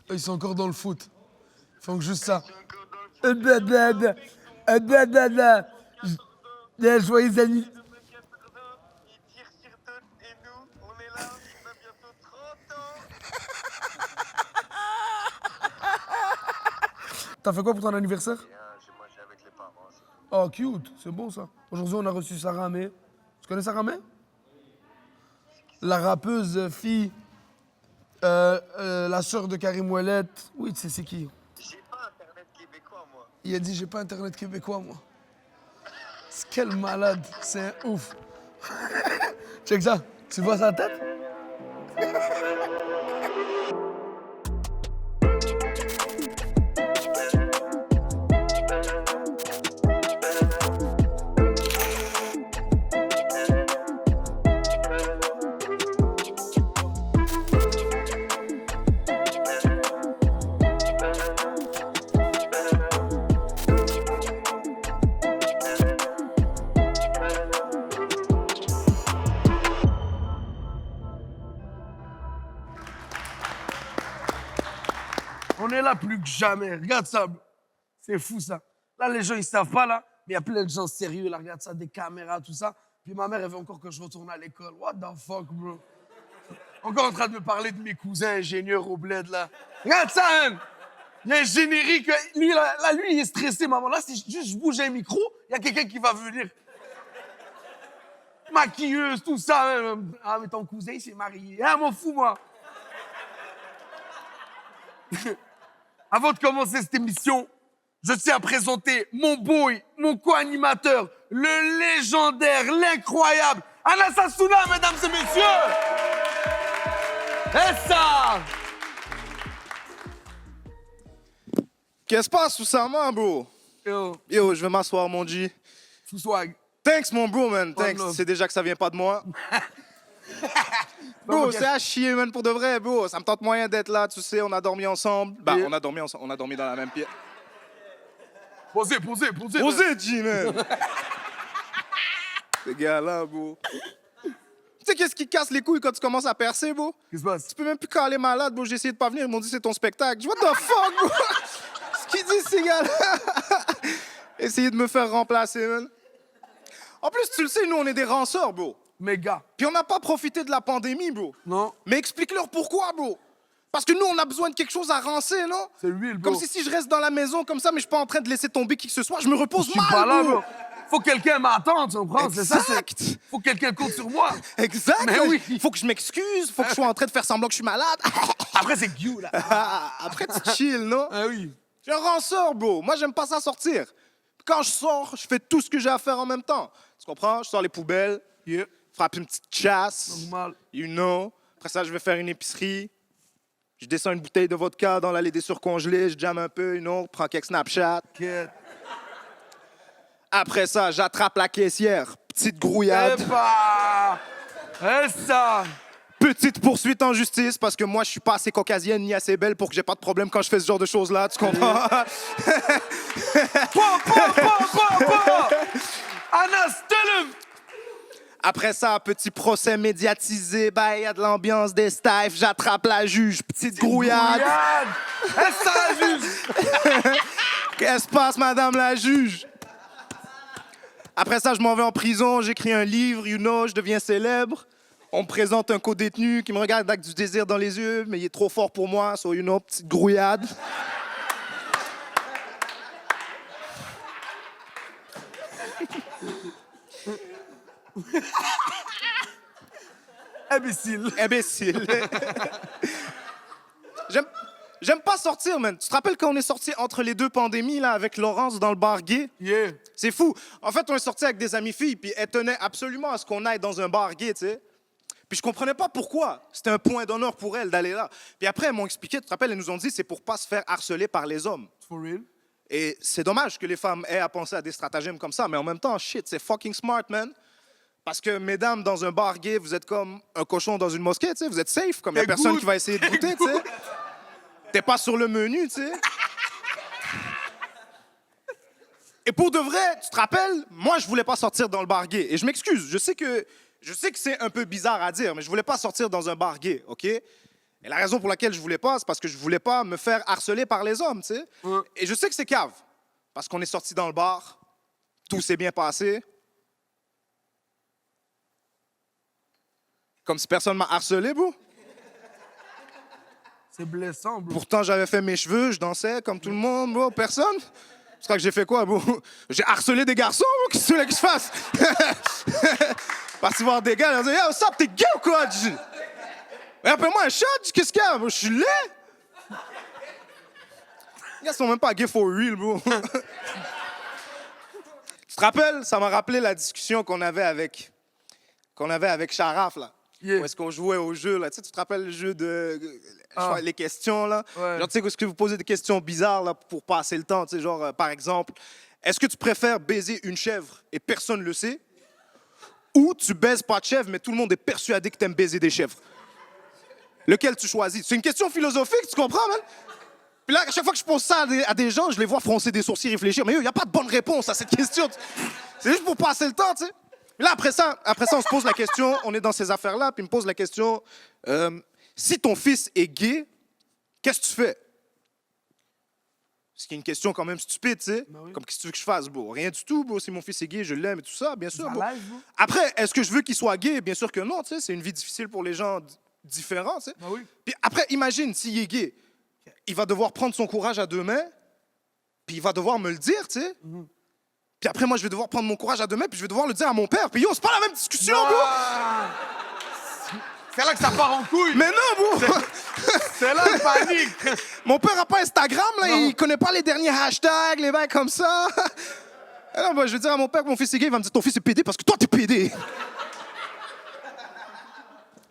Ils sont encore dans le foot. Ils font juste ça. Joyeux anniversaire. T'as fait quoi pour ton anniversaire? J'ai mangé avec les parents. Oh, cute, c'est bon ça. Aujourd'hui, on a reçu Sarah May. Tu connais Sarah May? La rappeuse fille, la sœur de Karim Ouellette. Oui, tu sais c'est qui? J'ai pas internet québécois, moi. Il a dit, j'ai pas internet québécois, moi. Quel malade, c'est un ouf. Check ça, tu vois sa tête? On est là plus que jamais. Regarde ça, bro. C'est fou, ça. Là, les gens, ils savent pas, là. Mais il y a plein de gens sérieux, là. Regarde ça, des caméras, tout ça. Puis ma mère, elle veut encore que je retourne à l'école. What the fuck, bro? Encore en train de me parler de mes cousins ingénieurs au bled, là. Regarde ça, hein. Il y a un générique. Lui, là, lui, il est stressé, maman. Là, si juste je bouge un micro, il y a quelqu'un qui va venir. Maquilleuse, tout ça. Hein. Ah, mais ton cousin, il s'est marié. Ah, m'en fous, moi. Avant de commencer cette émission, je tiens à présenter mon boy, mon co-animateur, le légendaire, l'incroyable Anas Assouna, mesdames et messieurs. Et ça. Qu'est-ce qui se passe, Oussama, bro? Yo, je vais m'asseoir, mon G. Sous swag. Thanks, mon bro, man. Thanks. love. C'est déjà que ça vient pas de moi. Bro, c'est à chier, man, pour de vrai, bro. Ça me tente moyen d'être là, tu sais, on a dormi ensemble. Bah, Yeah. on a dormi ensemble, on a dormi dans la même pièce. Posez. Osez, G, man. Ces gars-là, bro. Tu sais qu'est-ce qui casse les couilles quand tu commences à percer, bro? Qu'est-ce qui se passe? Tu peux même plus caler malade, bro. J'ai essayé de pas venir, ils m'ont dit c'est ton spectacle. What the fuck, bro? Ce qu'ils disent, ces gars-là. Essayez de me faire remplacer, man. En plus, tu le sais, nous, on est des ranceurs, bro. Méga. Puis on n'a pas profité de la pandémie, bro. Non. Mais explique-leur pourquoi, bro. Parce que nous, on a besoin de quelque chose à rancer, non? C'est real, bro. Comme si je reste dans la maison comme ça, mais je suis pas en train de laisser tomber qui que ce soit. Je me repose Je suis mal, pas là, bro. bro. Faut que quelqu'un m'attende, tu comprends? C'est ça, Exact. Faut que quelqu'un compte sur moi. Exact. Mais oui. Faut que je m'excuse. Faut que je sois en train de faire semblant que je suis malade. Après, c'est you, là. Après, tu chill, non? Ah oui. Je suis un ranceur, bro. Moi, j'aime pas ça sortir. Quand je sors, je fais tout ce que j'ai à faire en même temps. Tu comprends? Je sors les poubelles, Yeah. frappe une petite chasse. Normal. You know. Après ça, je vais faire une épicerie. Je descends une bouteille de vodka dans l'allée des surcongelés. Je jamme un peu, you know. Prends quelques Snapchat. Quête. Après ça, j'attrape la caissière. Petite grouillade. Eh bah. Et ça. Petite poursuite en justice parce que moi, je suis pas assez caucasienne ni assez belle pour que j'ai pas de problème quand je fais ce genre de choses-là. Tu comprends? Anas, tell him. Après ça, petit procès médiatisé, bah, il y a de l'ambiance, des staffs, j'attrape la juge, petite grouillade. Et ça, la juge. Qu'est-ce qui se passe, madame la juge? Après ça, je m'en vais en prison, j'écris un livre, you know, je deviens célèbre. On me présente un co-détenu qui me regarde avec du désir dans les yeux, mais il est trop fort pour moi, so, you know, petite grouillade. Imbécile. Imbécile. J'aime pas sortir, man. Tu te rappelles quand on est sorti entre les deux pandémies, là, avec Laurence dans le bar gay? Yeah. C'est fou. En fait, on est sorti avec des amies filles, puis elles tenaient absolument à ce qu'on aille dans un bar gay, tu sais. Puis je comprenais pas pourquoi. C'était un point d'honneur pour elles d'aller là. Puis après, elles m'ont expliqué, tu te rappelles, elles nous ont dit, c'est pour pas se faire harceler par les hommes. For real? Et c'est dommage que les femmes aient à penser à des stratagèmes comme ça, mais en même temps, shit, c'est fucking smart, man. Parce que, mesdames, dans un bar gay, vous êtes comme un cochon dans une mosquée, tu sais, vous êtes safe, comme il y a personne qui va essayer de goûter, tu sais. T'es pas sur le menu, tu sais. Et pour de vrai, tu te rappelles, moi, je voulais pas sortir dans le bar gay. Et je m'excuse, je sais que c'est un peu bizarre à dire, mais je voulais pas sortir dans un bar gay, OK? Et la raison pour laquelle je voulais pas, c'est parce que je voulais pas me faire harceler par les hommes, tu sais. Ouais. Et je sais que c'est cave, parce qu'on est sorti dans le bar, tout s'est bien passé. Comme si personne m'a harcelé, bro. C'est blessant, bro. Pourtant, j'avais fait mes cheveux, je dansais comme tout le monde, bro. Personne. Tu crois que j'ai fait quoi, bro? J'ai harcelé des garçons, bro. Qu'est-ce que tu voulais que je fasse? Parti voir des gars, ils ont dit, yo, what's up, t'es gay ou quoi? Je dis, appelle-moi un chat, qu'est-ce qu'il y a? Je suis laid. Les gars sont même pas gays for real, bro. Tu te rappelles? Ça m'a rappelé la discussion qu'on avait avec Sharaf, là. Yeah. Où est-ce qu'on jouait au jeu, là. Tu sais, tu te rappelles le jeu de... les questions, là? Ouais. Genre, tu sais, est-ce que vous posez des questions bizarres, là, pour passer le temps? Tu sais, genre, par exemple, est-ce que tu préfères baiser une chèvre et personne ne le sait? Ou tu baises pas de chèvre, mais tout le monde est persuadé que t'aimes baiser des chèvres? Lequel tu choisis? C'est une question philosophique, tu comprends, man? Puis là, à chaque fois que je pose ça à des gens, je les vois froncer des sourcils, réfléchir. Mais il n'y a pas de bonne réponse à cette question. C'est juste pour passer le temps, tu sais. Là, après ça, on se pose la question, on est dans ces affaires-là, puis il me pose la question, si ton fils est gay, qu'est-ce que tu fais? C'est une question quand même stupide, tu sais. Ben oui. Comme, qu'est-ce que tu veux que je fasse, bro? Rien du tout, bro. Si mon fils est gay, je l'aime et tout ça, bien sûr, Ça bro. live, bro. Après, est-ce que je veux qu'il soit gay? Bien sûr que non, tu sais. C'est une vie difficile pour les gens différents, tu sais. Ben oui. Puis après, imagine, s'il est gay, il va devoir prendre son courage à deux mains, puis il va devoir me le dire, tu sais. Puis après, moi, je vais devoir prendre mon courage à deux mains, puis je vais devoir le dire à mon père. Puis yo, c'est pas la même discussion, bro! Ah! C'est là que ça part en couille. Mais non, bro! C'est là le panique. Mon père a pas Instagram, là, Non. il connaît pas les derniers hashtags, les bails comme ça. Alors, moi, je vais dire à mon père que mon fils est gay, il va me dire ton fils est pédé parce que toi, t'es pédé.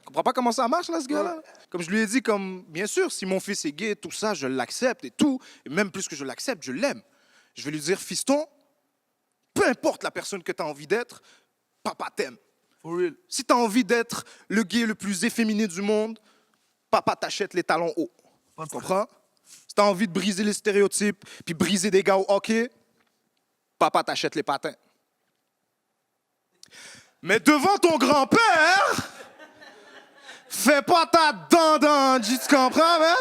Je comprends pas comment ça marche, là, ce gars-là. Comme je lui ai dit, comme, bien sûr, si mon fils est gay, tout ça, je l'accepte et tout. Et même plus que je l'accepte, je l'aime. Je vais lui dire, fiston, peu importe la personne que tu as envie d'être, papa t'aime. For real. Si tu as envie d'être le gay le plus efféminé du monde, papa t'achète les talons hauts. Pas de Tu comprends? Si tu as envie de briser les stéréotypes puis briser des gars au hockey, papa t'achète les patins. Mais devant ton grand-père, fais pas ta dandandie, tu comprends, man?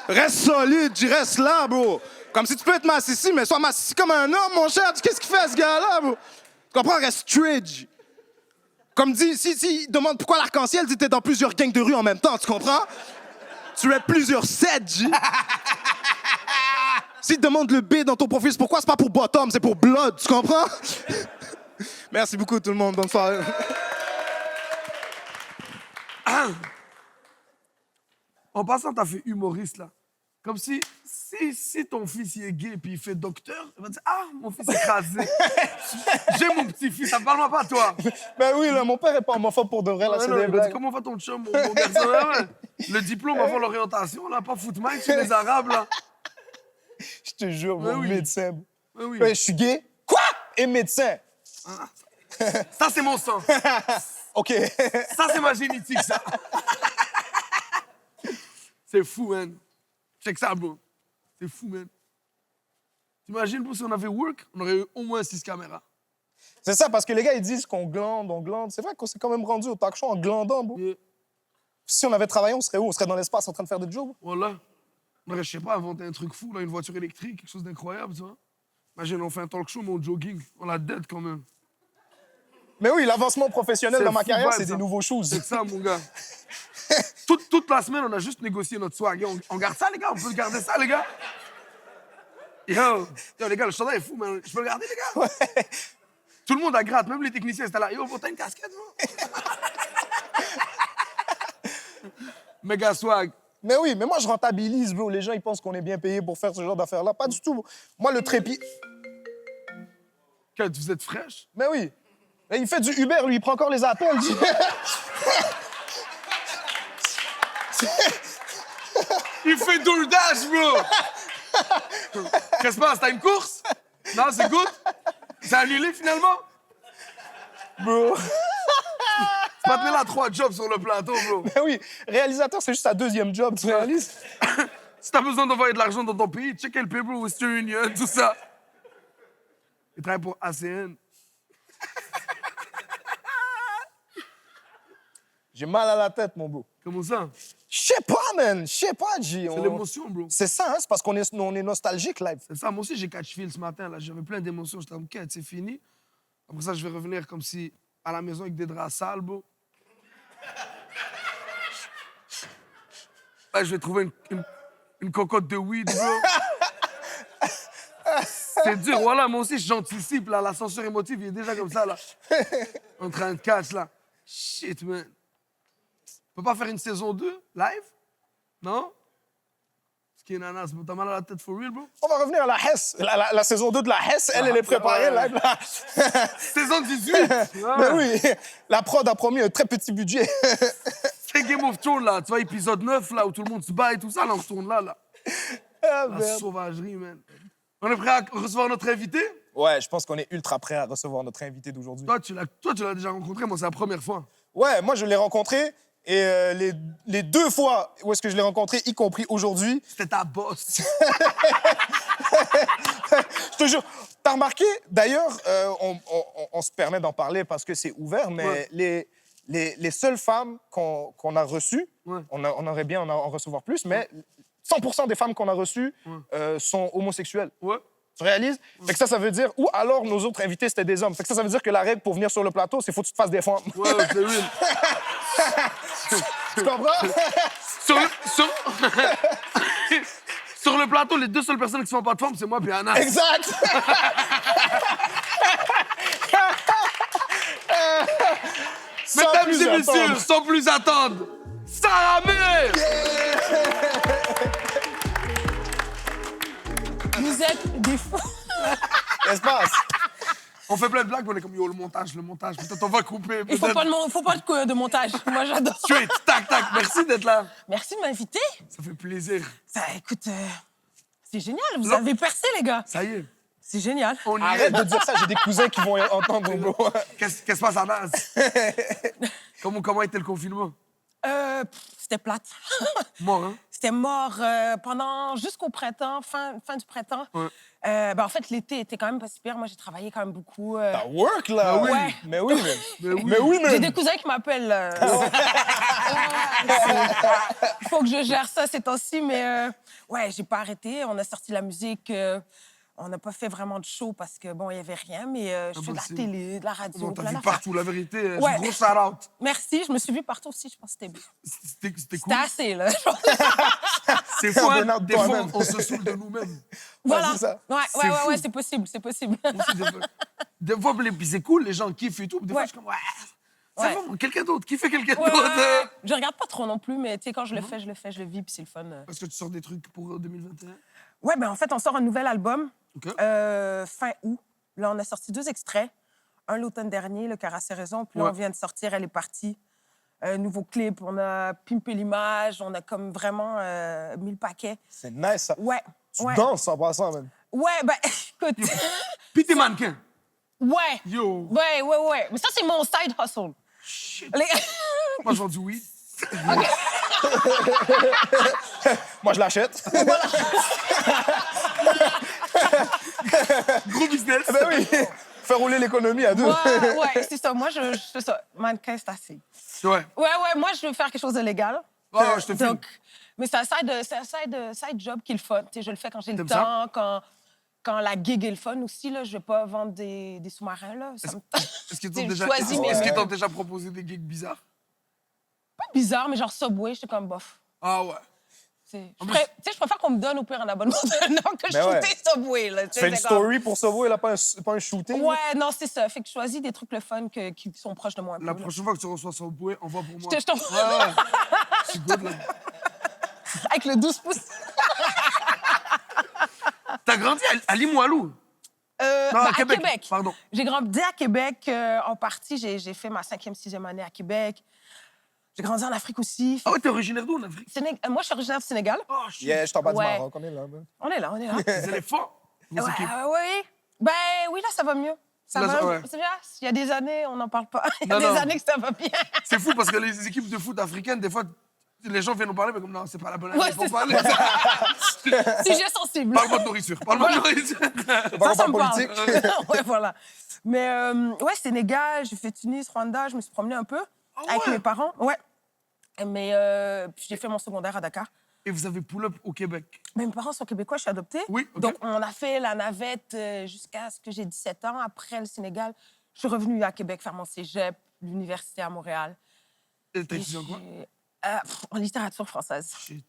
Reste solide, j'y reste là, bro. Comme si tu peux être massissi, mais sois massissi comme un homme, mon cher. Qu'est-ce qu'il fait, ce gars-là, bro? Tu comprends? Reste straight, G. Comme dit, si il demande pourquoi l'arc-en-ciel, tu étais dans plusieurs gangs de rue en même temps, tu comprends? Tu es plusieurs sets, G. S'il te demande le B dans ton profil, c'est pourquoi c'est pas pour bottom, c'est pour blood, tu comprends? Merci beaucoup, tout le monde. Bonne soirée. En passant, t'as fait humoriste, là. Comme si ton fils il est gay puis il fait docteur, il va dire ah, mon fils est écrasé. J'ai mon petit-fils, ça parle-moi pas, toi. Ben oui, là, mon père est pas homophobe pour de vrai, là, Ouais, c'est non, des il va blagues. dire, comment va ton chum, mon garçon? Ouais, ouais. Le diplôme avant l'orientation, là, pas footman chez les Arabes, là. Je te jure, Ben mon oui. médecin. Ouais, oui. Ouais, je suis gay. Quoi? Et médecin. Ça, c'est mon sang. OK. Ça, c'est ma génétique, ça. C'est fou, man. Check ça, bro. C'est fou, man. T'imagines, si on avait work, on aurait eu au moins 6 caméras. C'est ça, parce que les gars, ils disent qu'on glande, on glande. C'est vrai qu'on s'est quand même rendu au talk show en glandant, bro. Yeah. Si on avait travaillé, on serait où? On serait dans l'espace en train de faire des jobs. Voilà. On aurait, je sais pas, inventé un truc fou, là, une voiture électrique, quelque chose d'incroyable, tu vois. Imagine, on fait un talk show, mais au jogging. On la dead quand même. Mais oui, l'avancement professionnel C'est dans ma fou carrière, vibe, c'est ça. des nouveaux choses. C'est ça, mon gars. Toute la semaine, on a juste négocié notre swag. On garde ça, les gars? On peut garder ça, les gars? Yo, les gars, le chandail est fou, man. Je peux le garder, les gars? Ouais. Tout le monde a gratte, même les techniciens étaient là. Yo, t'as une casquette, bro? Méga swag. Mais oui, mais moi, je rentabilise, bro. Les gens, ils pensent qu'on est bien payé pour faire ce genre d'affaires-là. Pas du tout, bro. Moi, le trépied... Que vous êtes fraîche? Mais oui. Mais il fait du Uber, lui, il prend encore les appels. Il fait DoorDash, bro! Qu'est-ce qui se passe? T'as une course? Non, c'est good? C'est annulé, finalement? Bro. C'est pas tenir là 3 jobs sur le plateau, bro. Mais oui, réalisateur, c'est juste sa deuxième job, tu réalises? Si t'as besoin d'envoyer de l'argent dans ton pays, check le paper, Western Union, tout ça. Il travaille pour ACN. J'ai mal à la tête, mon bro. Comment ça? Je sais pas, man. Je sais pas, G. C'est l'émotion, bro. C'est ça, hein? C'est parce qu'on est nostalgique, live. C'est ça. Moi aussi, j'ai catch feel ce matin. Là. J'avais plein d'émotions. J'étais comme, OK, c'est fini. Après ça, je vais revenir comme si à la maison avec des draps sales, bro. Là, je vais trouver une cocotte de weed, bro. C'est dur. Voilà, moi aussi, je j'anticipe, là. L'ascenseur émotif, il est déjà comme ça, là. En train de catch, là. Shit, man. On peut pas faire une saison 2, live? Non? Ce qui est nanas, t'as mal à la tête for real, bro? On va revenir à la Hesse. La saison 2 de la Hesse, elle est préparée, ouais. live, là. Saison 18! Mais oui, la prod a promis un très petit budget. C'est Game of Thrones, là. Tu vois, épisode 9, là, où tout le monde se bat et tout ça, là, on retourne là, là. Ah, La merde. sauvagerie, man. On est prêt à recevoir notre invité? Ouais, je pense qu'on est ultra prêt à recevoir notre invité d'aujourd'hui. Toi, tu l'as déjà rencontré, moi, c'est la première fois. Ouais, moi, je l'ai rencontré et les 2 fois où est-ce que je l'ai rencontré, y compris aujourd'hui, C'était ta boss. je te jure. T'as remarqué, d'ailleurs, on se permet d'en parler parce que c'est ouvert, mais Ouais. les seules femmes qu'on a reçues, Ouais. on aurait bien en recevoir plus, mais 100% des femmes qu'on a reçues sont homosexuelles. Ouais. Tu réalises? Fait que ça veut dire... Ou alors, nos autres invités, c'était des hommes. Fait que ça veut dire que la règle pour venir sur le plateau, c'est faut que tu te fasses des femmes. Ouais, c'est real. Tu comprends? Sur sur le plateau, les 2 seules personnes qui sont pas de forme, c'est moi et Anna. Exact! Mesdames plus et messieurs, attendre. sans plus attendre, Sarah May! Vous êtes des fous. Qu'est-ce qui se passe? On fait plein de blagues, mais on est comme, yo, le montage, peut-être on va couper. Il faut pas de montage. Moi, j'adore. Straight, tac, tac. Merci d'être là. Merci de m'inviter. Ça fait plaisir. Ça, écoute, c'est génial. Vous Non. avez percé, les gars. Ça y est, C'est génial. on y Arrête est. de dire ça, j'ai des cousins qui vont entendre, bro. Qu'est-ce qui se passe à Nas? Comment était le confinement? C'était plate. Mort, hein? C'était mort jusqu'au printemps, fin du printemps. Ouais. En fait, l'été était quand même pas si pire. Moi, j'ai travaillé quand même beaucoup. T'as work, là. Ah oui. Ouais. Mais oui, man. Mais oui. Mais oui, J'ai man. des cousins qui m'appellent. Il faut que je gère ça ces temps-ci, mais ouais, j'ai pas arrêté. On a sorti la musique. On n'a pas fait vraiment de show parce que, bon, il y avait rien, mais je fais de la Impossible. télé, de la radio, On t'a plein vu d'affaires. partout, la vérité. Ouais. Gros shout-out. Merci, je me suis vue partout aussi, je pense que c'était bien. C'était cool. C'était assez, là. C'est fou, hein? burn-out Des fois, toi-même. on se saoule de nous-mêmes. Voilà. c'est ça. Ouais, C'est fou. ouais, c'est possible, c'est possible. Aussi, des fois, puis c'est cool, les gens kiffent et tout. Puis des fois, Ouais. je suis comme, ouais, ça Ouais. va, moi, quelqu'un d'autre. Qui fait quelqu'un Ouais, d'autre? ouais. Je regarde pas trop non plus, mais tu sais, quand je le fais, je le vis, puis c'est le fun. Parce que tu sors des trucs pour 2021. Ouais, en fait, on sort un nouvel album OK. fin août. Là, on a sorti 2 extraits. Un l'automne dernier, Le cœur a ses raisons. Puis là, Ouais. on vient de sortir Elle est partie. Nouveau clip, on a pimpé l'image, on a comme vraiment mis le paquet. C'est nice, ça. Ouais. Tu ouais. danses en passant, man. Ouais, écoute. Puis t'es mannequin. Ouais. Yo. Ouais. Mais ça, c'est mon side hustle. Shit. Les- Moi, je vends du weed. Moi, je l'achète. Gros business. Ben oui. Faire rouler l'économie à 2. ouais, c'est ça. Moi, je fais ça. Mannequin, c'est assez. Ouais. Ouais, moi, je veux faire quelque chose de légal. Ouais, je te filme. Donc, mais c'est un side job qui est le fun. Tu sais, je le fais quand j'ai le T'aimes ça? temps, quand la gig est le fun aussi. Là, je vais pas vendre des sous-marins. Là. Ça me... Est-ce qu'ils t'ont J'ai déjà, choisi mes est-ce qu'ils mots. t'ont déjà proposé des gigs bizarres? pas bizarre, mais genre Subway, j'étais comme bof. Ah ouais. Tu sais, En je plus- préfère qu'on me donne au pire un abonnement d'un an que je Mais ouais. shootais Subway. Là, Tu fais une story pour Subway, là, pas un shooting. Ouais, non, c'est ça. Fait que je choisis des trucs le fun qui sont proches de moi un peu. La là. prochaine fois que tu reçois ça au bouet, envoie pour moi. Je t'en- Ouais. Je suis good, là. Avec le 12 pouces. T'as grandi à Limoilou? Non, À Québec. Pardon. J'ai grandi à Québec. En partie, j'ai fait ma 5e, 6e année à Québec. J'ai grandi en Afrique aussi. Ah ouais, t'es originaire d'où en Afrique? Moi, je suis originaire du Sénégal. Oh, shit. Yeah, je t'en bats du Ouais. Maroc, on est là, man. On est là. Les éléphants. Grosse Ouais, équipe. oui. Ben oui, là, ça va mieux. Ça Là, va. ouais. C'est bien. Il y a des années, on n'en parle pas. Il y a Non, des non. années que ça va bien. C'est fou parce que les équipes de foot africaines, des fois, les gens viennent nous parler, mais comme non, c'est pas la bonne année Ouais, pour c'est parler. Sujet sensible. Parle-moi de nourriture. Parle-moi de nourriture. Pas Ça qu'on me parle parle. politique. Ouais, voilà. Mais ouais, Sénégal, j'ai fait Tunis, Rwanda, je me suis promenée un peu avec ouais? mes parents. Ouais. Mais puis j'ai fait mon secondaire à Dakar. Et vous avez pull-up au Québec. Mais mes parents sont québécois, je suis adoptée. Oui, OK. Donc, on a fait la navette jusqu'à ce que j'ai 17 ans. Après le Sénégal, je suis revenue à Québec faire mon cégep, l'université à Montréal. Et t'as Et étudié en quoi? en littérature française. Shit.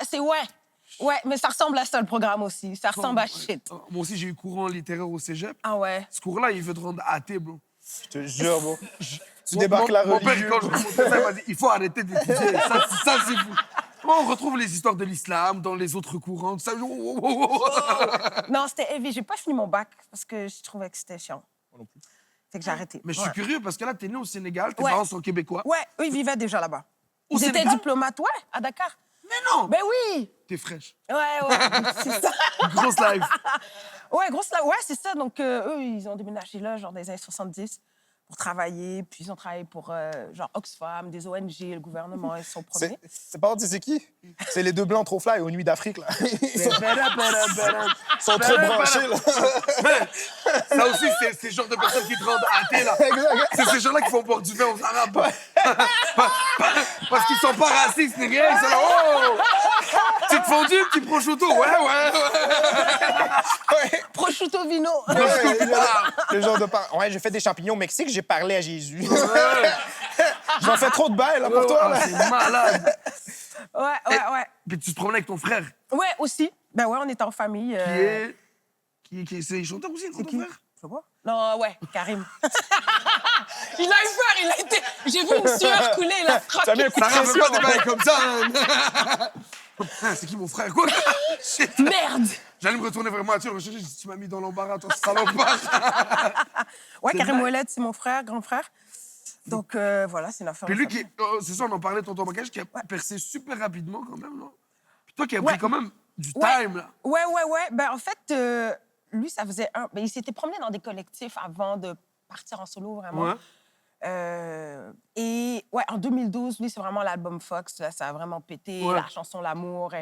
C'est ouais, mais ça ressemble à ça, le programme aussi. Ça ressemble à shit. Moi aussi, j'ai eu courant littéraire au cégep. Ah ouais. Ce cours-là, il veut te rendre athée, bro. Je te jure, bro. Tu Mon- débarques la Mon père, religion. quand je lui montrais ça, il m'a dit il faut arrêter d'étudier. Ça, c'est fou. Moi, on retrouve les histoires de l'islam dans les autres courants. Ça... Non, c'était heavy. J'ai pas fini mon bac parce que je trouvais que c'était chiant. Moi non plus. Fait que j'ai arrêté. Mais je suis Ouais. curieux parce que là, t'es né au Sénégal, tes Ouais. parents sont québécois. Ouais, eux, ils vivaient déjà là-bas. Au Ils étaient Sénégal? diplomates, ouais, à Dakar. Mais non! Ben oui! T'es fraîche. Ouais, c'est ça. Grosse live. Ouais, grosse là. Ouais, c'est ça. Donc, eux, ils ont déménagé là, genre des années 70, pour travailler. Puis, ils ont travaillé pour, genre, Oxfam, des ONG, le gouvernement. Ils sont promenés. C'est pas c'est qui? C'est les deux blancs trop fly aux Nuits d'Afrique, là. Ils sont trop branchés, là. Ça aussi, c'est ces genres de personnes qui te rendent athée, là. Exact. C'est ces gens-là qui font boire du vin aux Arabes. Parce qu'ils sont pas racistes ni rien. Ils sont là, oh! Petite fondue, petit prosciutto. Ouais. Ouais. Prosciutto vino. Le genre de Ouais, j'ai fait des champignons au Mexique, j'ai parlé à Jésus. J'en fais trop de bails, là, pour toi, là. C'est malade. Ouais. Puis tu te promenais avec ton frère, Ouais, aussi. Ben ouais, on était en famille. qui est c'est chanteur aussi, ton qui? frère? Je sais pas. Non, ouais, Karim. Il a eu peur, il a été... J'ai vu une sueur couler, il a Ça a mis un frappé. coup de Ça pression. pas des bails comme ça. Hein. Ah, c'est qui mon frère, quoi? Shit. Merde! J'allais me retourner vers Mathieu, rechercher, j'ai dit, tu m'as mis dans l'embarras, toi, salopard. Ouais, C'est Karim vrai. Ouellet, c'est mon frère, grand frère. Donc, voilà, c'est une affaire. Puis de lui, famille. c'est ça, on en parlait, tonton Bacage, qui a percé super rapidement quand même, non? Puis toi qui as Ouais. pris quand même du Ouais. time, là. Ouais. Ben, en fait, lui, ça faisait un... Ben, il s'était promené dans des collectifs avant de partir en solo, vraiment. Ouais. Et ouais, en 2012, lui, c'est vraiment l'album Fox. Là, ça a vraiment pété, Ouais. la chanson L'amour.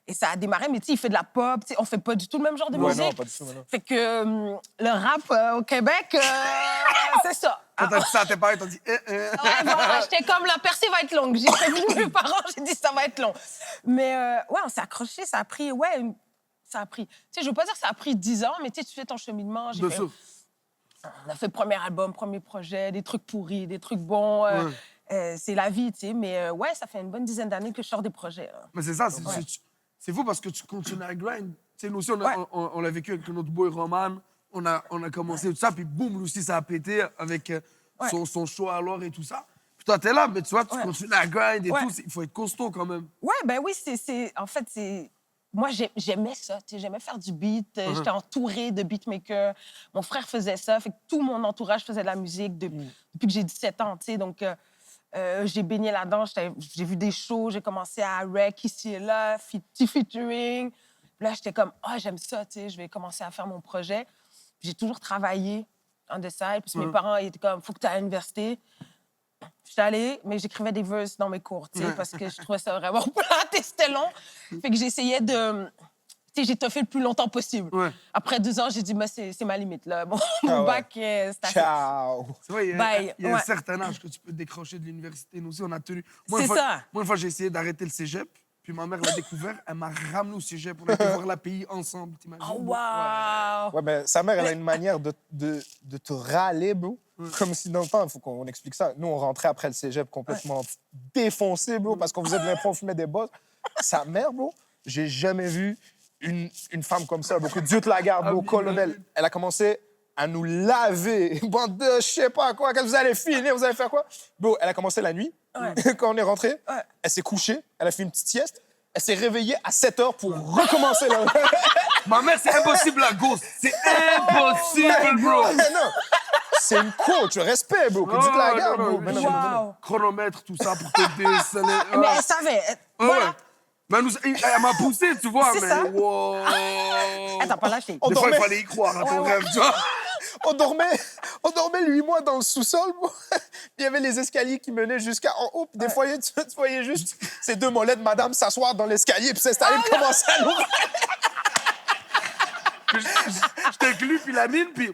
Et ça a démarré, mais tu sais, il fait de la pop. Tu sais, on fait pas du tout le même genre de Ouais, musique. non, pas du tout, mais non. Fait que le rap au Québec, c'est ça. Quand t'as dit ça à tes parents, t'as dit, Ouais, voilà, j'étais comme, la percée va être longue. J'ai prévenu mes parents, j'ai dit, ça va être long. Mais ouais, on s'est accroché, ça a pris, ça a pris. Tu sais, je veux pas dire que ça a pris 10 ans, mais tu sais, tu fais ton cheminement. de ça. On a fait premier album, premier projet, des trucs pourris, des trucs bons. C'est la vie, tu sais. Mais ouais, ça fait une bonne dizaine d'années que je sors des projets. Là. Mais c'est ça, Ouais. c'est fou parce que tu continues à grind. Tu sais, nous aussi, Ouais. on l'a vécu avec notre boy Roman. On a commencé tout ça, puis boum, lui aussi, ça a pété avec Ouais. son show alors et tout ça. Puis toi, t'es là, mais tu vois, tu Ouais. continues à grind et Ouais. tout. Il faut être costaud quand même. Ouais, ben oui, en fait, c'est... Moi, j'aimais ça, tu sais, j'aimais faire du beat. J'étais entourée de beatmakers. Mon frère faisait ça, fait que tout mon entourage faisait de la musique depuis que j'ai 17 ans, tu sais. Donc, j'ai baigné là-dedans, j'ai vu des shows, j'ai commencé à rec ici et là, petit featuring. Puis là, j'étais comme, j'aime ça, tu sais, je vais commencer à faire mon projet. Puis j'ai toujours travaillé en side. Puis mes parents ils étaient comme, faut que tu ailles à l'université. Je suis allée, mais j'écrivais des verses dans mes cours, tu sais, parce que je trouvais ça vraiment plate et c'était long. Fait que j'essayais de... Tu sais, j'ai toffé le plus longtemps possible. Ouais. Après 2 ans, j'ai dit, mais c'est ma limite, là. Mon ouais. bac, c'est assez. Ciao. C'est vrai, il y a, Bye. il y a un Ouais. certain âge que tu peux décrocher de l'université. Nous aussi, on a tenu. C'est ça. Moi, une fois, j'ai essayé d'arrêter le cégep. Puis ma mère l'a découvert. Elle m'a ramené au cégep. On a été voir l'API ensemble, t'imagines? Oh, wow! Ouais, mais sa mère, elle a une manière de te râler, bro. Comme si dans le temps, il faut qu'on explique ça. Nous, on rentrait après le cégep complètement défoncé, bro, parce qu'on faisait de l'impro, on fumait des bosses. Sa mère, bro, j'ai jamais vu une femme comme ça, bro. Que Dieu te la garde, bro, colonel. Elle a commencé à nous laver. Bande de je sais pas quoi, quand vous allez finir, vous allez faire quoi? Bro, elle a commencé la nuit. Ouais. Quand on est rentré, Ouais. elle s'est couchée, elle a fait une petite sieste. Elle s'est réveillée à 7 h pour recommencer la... Ma mère, c'est impossible à gauche. C'est impossible, bro. Mais non, c'est une coach, respect, bro. Que Dieu te la garde, bro. Mais non, mais non, mais non. Wow! Chronomètre, tout ça pour te déceler. Mais elle savait. Voilà. Mais elle m'a poussé, tu vois, C'est mais ça. wow. Elle t'a pas lâché. On Des fois, il dormait. fallait y croire à ton Ouais, ouais. rêve, tu vois. On dormait 8 mois dans le sous-sol, bro. Il y avait les escaliers qui menaient jusqu'à en haut. Puis des fois, tu voyais juste ces deux mollets de madame s'asseoir dans l'escalier puis s'installer puis commencer à l'ouvrir. J'étais avec lui, puis la mine, puis...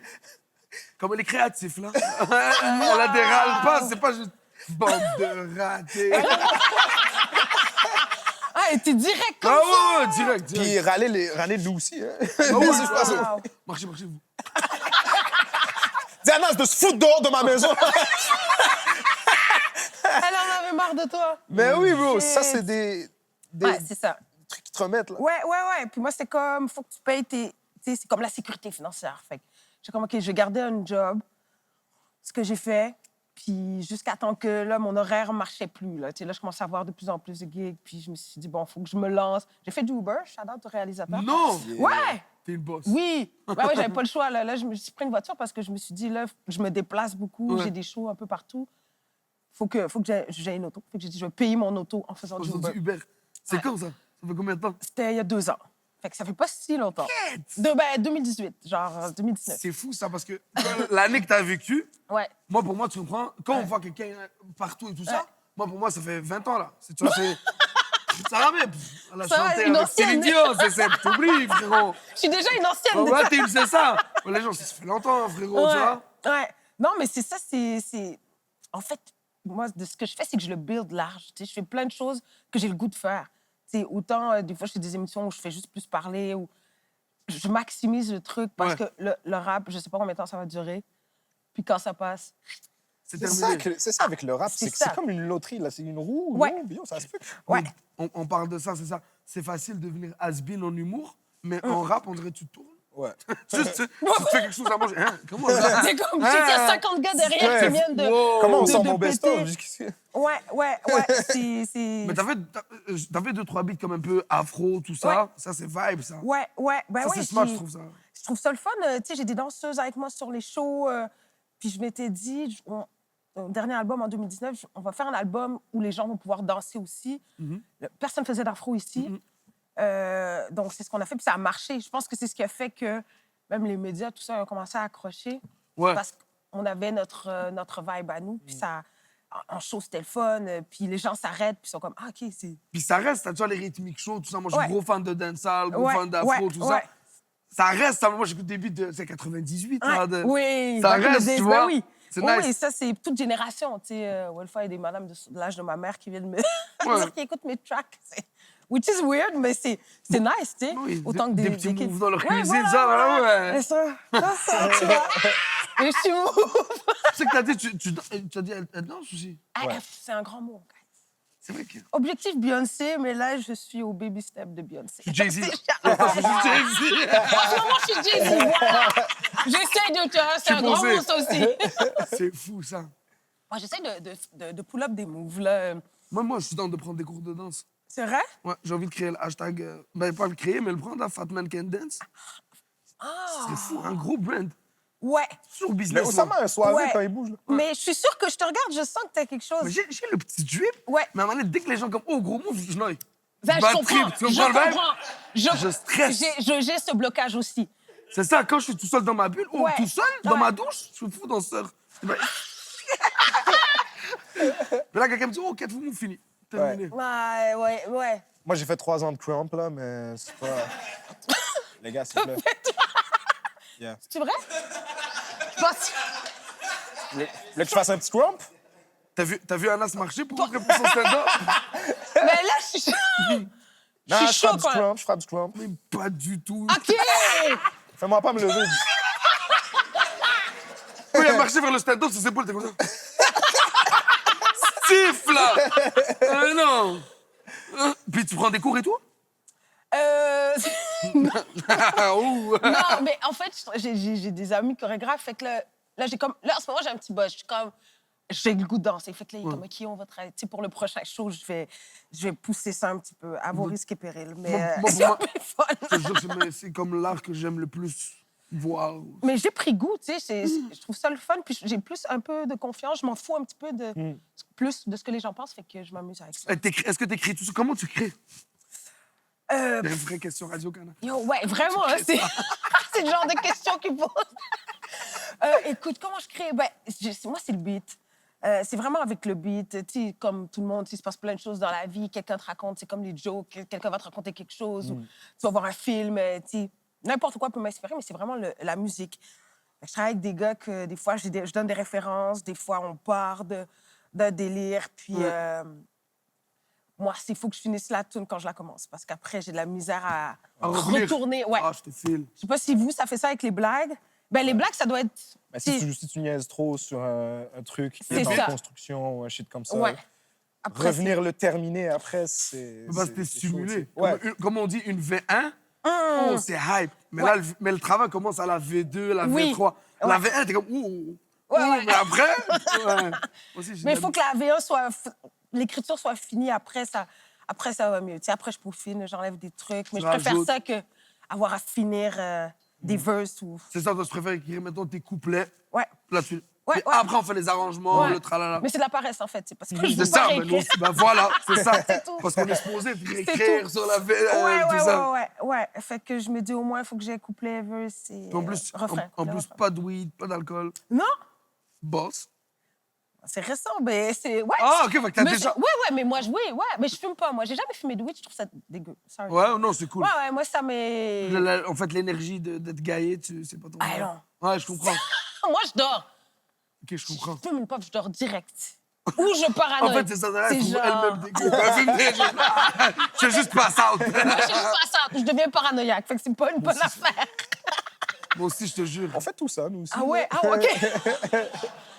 Comme elle est créative, là. Elle a des râles pas, c'est pas juste... Bande de ratés. Ah, et t'es direct comme Ah ça! ouais, direct. Puis râler de nous aussi, hein. Ah ouais, Wow. Marchez, vous. Diana, de se foutre dehors de ma maison. Elle en avait marre de toi. Mais oui, bro, Shit. ça, c'est des Ouais, c'est ça. trucs qui te remettent, là. Ouais. Puis moi, c'est comme, faut que tu payes tes... Tu sais, c'est comme la sécurité financière. Fait que j'ai comme, OK, je vais garder un job, ce que j'ai fait, puis jusqu'à temps que, là, mon horaire ne marchait plus, là. Tu sais, là, je commençais à avoir de plus en plus de gigs, puis je me suis dit, bon, faut que je me lance. J'ai fait du Uber, shout-out au réalisateur. Non! Ouais! T'es une boss. Oui! Ouais, j'avais pas le choix, là. Là, je me suis pris une voiture parce que je me suis dit, là, je me déplace beaucoup, Ouais. j'ai des shows un peu partout. Faut que j'aie une auto. Fait que j'ai dit, je vais payer mon auto en faisant du Faisons Uber. du Uber. C'est Ouais. quand ça? Ça fait combien de temps? C'était il y a 2 ans. Fait que ça fait pas si longtemps. 2018, genre 2019. C'est fou ça parce que l'année que t'as vécu, Ouais. moi pour moi tu comprends, quand on Ouais. voit quelqu'un partout et tout Ouais. ça, moi pour moi ça fait 20 ans là. Tu vois, c'est. Ça va, mais elle a Ça va, chanté une avec ancienne. Céline Dion, t'oublies frérot. Je suis déjà une ancienne. Ouais, c'est ça. Ouais, les gens, ça fait longtemps frérot, tu vois. Ouais. Non, mais c'est ça, c'est... En fait, moi, de ce que je fais, c'est que je le build large. Tu sais, je fais plein de choses que j'ai le goût de faire. Tu sais, autant, des fois, je fais des émissions où je fais juste plus parler, ou je maximise le truc parce Ouais. que le rap, je sais pas combien de temps ça va durer. Puis quand ça passe... C'est C'est terminé. ça avec le rap, C'est c'est que ça. c'est comme une loterie, là. C'est une roue. Ouais. Non, bio, ça se peut. Ouais. On parle de ça, c'est ça. C'est facile de devenir has-been en humour, mais en rap, on dirait que tu tournes. Ouais. Juste, tu te fais quelque chose à manger. Hein? Comment ça? C'est comme, je sais qu'il y a 50 gars derrière Ouais. qui viennent de... Wow. Comment on de- sort de mon best-of péter. jusqu'ici? Ouais, c'est... Mais t'avais 2-3 beats comme un peu afro, tout ça. Ouais. Ça, c'est vibe, ça. Ouais. Ben Ça, ouais, c'est smart, puis je trouve ça. Je trouve ça le fun. Tu sais, j'ai des danseuses avec moi sur les shows. Puis je m'étais dit, au dernier album en 2019, on va faire un album où les gens vont pouvoir danser aussi. Mhm. Personne ne faisait d'afro ici. Mhm. Donc, c'est ce qu'on a fait, puis ça a marché. Je pense que c'est ce qui a fait que même les médias, tout ça, ont commencé à accrocher. Ouais. Parce qu'on avait notre vibe à nous. Puis ça, en show, c'était le fun. Puis les gens s'arrêtent, puis ils sont comme, ah, OK, c'est... Puis ça reste, tu vois, les rythmiques shows, tout ça. Moi, je suis Ouais. gros fan de dancehall, gros Ouais, fan d'afro, ouais, tout ouais. ça. Ça reste, ça. Moi, j'écoute des beats de 98. Ouais, là, de... oui, Ça back in the reste, days, tu ben vois. oui. C'est Oui, nice. oui, ça, c'est toute génération. Tu sais, Welfa, il y a des madames de l'âge de ma mère qui viennent me Ouais. dire qu'ils écoutent mes tracks. Which is weird, mais c'est nice, tu sais. Oui, Autant que des des petits kids. moves dans leur Ouais, cuisine, voilà, ça, voilà. ouais. Et ça, tu vois. Les petits moves. Tu sais que t'as dit, tu as dit, elle danse aussi. Ah, Ouais. c'est un grand mot, guys. C'est vrai que. Objectif Beyoncé, mais là, je suis au baby step de Beyoncé. Je suis Jay-Z. En Je suis Jay-Z. ce moment, je suis Jay-Z. Voilà. J'essaie de... C'est un grand posé. mot, ça aussi. C'est fou, ça. Moi, j'essaie de pull up des moves, là. Moi, je suis dans de prendre des cours de danse. C'est vrai? Ouais, j'ai envie de créer le hashtag. Ben, pas le créer, mais le prendre, là, Fat Man Can Dance. Ah! C'est fou, un gros brand. Ouais. Sur Mais business. Osama a un soirée Ouais. quand il bouge, là. Mais je suis sûre que je te regarde, je sens que t'as quelque chose. Mais j'ai le petit drip. Ouais. Mais à un moment donné, dès que les gens comme, oh, gros move, je noie. Ben, je Bad comprends. trip, tu Je comprends le vibe? comprends. Je stresse. J'ai ce blocage aussi. C'est ça, quand je suis tout seul dans ma bulle, ou Ouais. tout seul, dans Ouais. ma douche, je suis fou dans ce. Mais là, quelqu'un me dit, oh, 4 moves, fini. Terminé. Ouais. Moi, j'ai fait 3 ans de crump, là, mais c'est pas... Les gars, s'il vous plaît. Yeah. C'est vrai? Je pense... Là, que tu fasses un petit crump? T'as vu Anas marcher pour rentrer pour son stand-up? Mais là, je suis... Non, suis je frappe chaud, du quoi. crump, je frappe du crump. Mais pas du tout. OK! Fais-moi pas me lever. Quand il a marché vers le stand-up, ses épaules étaient comme ça. Stif, là! Non! Puis tu prends des cours et tout? Ouh. Non, mais en fait, j'ai des amis chorégraphes, fait que là, j'ai comme... Là, en ce moment, j'ai un petit buzz. Je suis comme... J'ai le goût de danser. Fait que là, il est comme, OK, on va travailler. Tu sais, pour le prochain show, je vais pousser ça un petit peu, à vos risques et périls. Mais Moi, c'est un moi- peu fun. Je te jure, c'est comme l'art que j'aime le plus voir. Mais j'ai pris goût, tu sais. Je trouve ça le fun. Puis j'ai plus un peu de confiance. Je m'en fous un petit peu plus de ce que les gens pensent. Fait que je m'amuse avec ça. Est-ce que t'écris tout ça? Comment tu crées? Euh, C'est une vraie question Radio-Canada. Yo, ouais, vraiment, hein, c'est le genre de questions qu'ils posent. Écoute, comment je crée? Ben, moi, c'est le beat. C'est vraiment avec le beat. Tu sais, comme tout le monde, il se passe plein de choses dans la vie. Quelqu'un te raconte, c'est comme les jokes. Quelqu'un va te raconter quelque chose. Ou tu vas voir un film. Tu sais, n'importe quoi peut m'inspirer, mais c'est vraiment la musique. Je travaille avec des gars que des fois, je donne des références. Des fois, on part d'un délire. Puis Ouais. moi, il faut que je finisse la tune quand je la commence. Parce qu'après, j'ai de la misère à À revenir. retourner. Ouais. Ah, je te file. Je sais pas si vous, ça fait ça avec les blagues. Ben, les blagues, ça doit être... Mais c'est- si tu niaises trop sur un truc qui C'est est en ça. construction ou un shit comme ça, Ouais. Après, revenir le terminer après, c'est. Parce que t'es c'est chaud stimulé. aussi. Ouais. Comme on dit, une V1, Hum. oh, c'est hype. Mais Ouais. là, mais le travail commence à la V2, la Oui. V3. La Ouais. V1, t'es comme, ouh. Ouais, ouh, ouais. Mais après, ouais. Moi aussi, j'ai Mais il de faut que la VA soit... L'écriture soit finie. Après, ça va mieux. Tu sais, après, je peaufine, j'enlève des trucs. Mais Tu je préfère rajoutes. ça que avoir à finir des verses ou... C'est ça, toi, je préfère écrire, mettons, tes couplets. Ouais. Là, tu... Ouais, Puis ouais. après, on fait les arrangements, Ouais. le tralala. Mais c'est de la paresse, en fait. C'est parce que je C'est veux ça, pas mais nous réécrire. aussi, ben voilà, c'est ça. tout. Parce qu'on est supposé C'est écrire tout. sur la V, Ouais, tout ça. ouais. Fait que je me dis, au moins, il faut que j'ai couplet, verse et Puis en plus, refrain. en couplet, plus refrain. pas de weed, pas d'alcool. Non, Boss. c'est récent, mais c'est... Ouais. Ah, OK, fait que t'as Mais déjà... Ouais, mais moi, mais je fume pas. Moi, j'ai jamais fumé de weed, je trouve ça dégueu. Sorry. Ouais, non, c'est cool. Ouais, moi, ça m'est... En fait, l'énergie d'être gaillé, c'est pas ton... Ah, non. Ouais, je comprends. Moi, je dors. OK, je comprends. Je fume une pop, je dors direct. Ou je En paranoïe. fait, c'est ça, elle trouve genre... elle-même dégueu. Elle fume des gens. Je suis juste pass out. Moi, je suis juste ça. Je deviens paranoïaque. Fait que c'est pas une bonne affaire. Moi aussi, je te jure. On fait tout ça, nous aussi. Ah ouais? Ah, OK.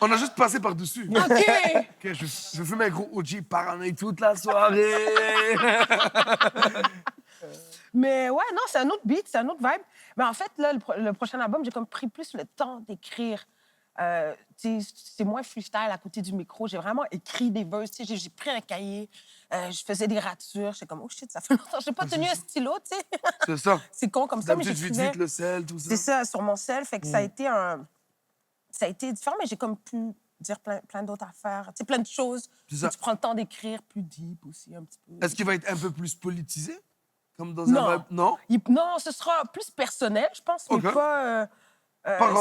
On a juste passé par-dessus. OK. OK, je fume un gros OG paranoïa toute la soirée. Mais ouais, non, c'est un autre beat, c'est un autre vibe. Mais en fait, là, le prochain album, j'ai comme pris plus le temps d'écrire. C'est moins freestyle à côté du micro. J'ai vraiment écrit des verses. J'ai pris un cahier, je faisais des ratures. J'étais comme, oh shit, ça fait longtemps. J'ai pas tenu un stylo, tu sais. C'est ça. C'est con comme ça, mais D'habitude, j'écrivais. vite, le sel, tout ça. C'est ça, sur mon sel. Fait que ça a été différent, mais j'ai comme pu dire plein d'autres affaires. Tu sais, plein de choses. C'est ça. Tu prends le temps d'écrire plus deep aussi, un petit peu. Est-ce qu'il va être un peu plus politisé? Comme dans Non. un vibe? Non? Non, ce sera plus personnel, je pense, mais OK. pas... Pas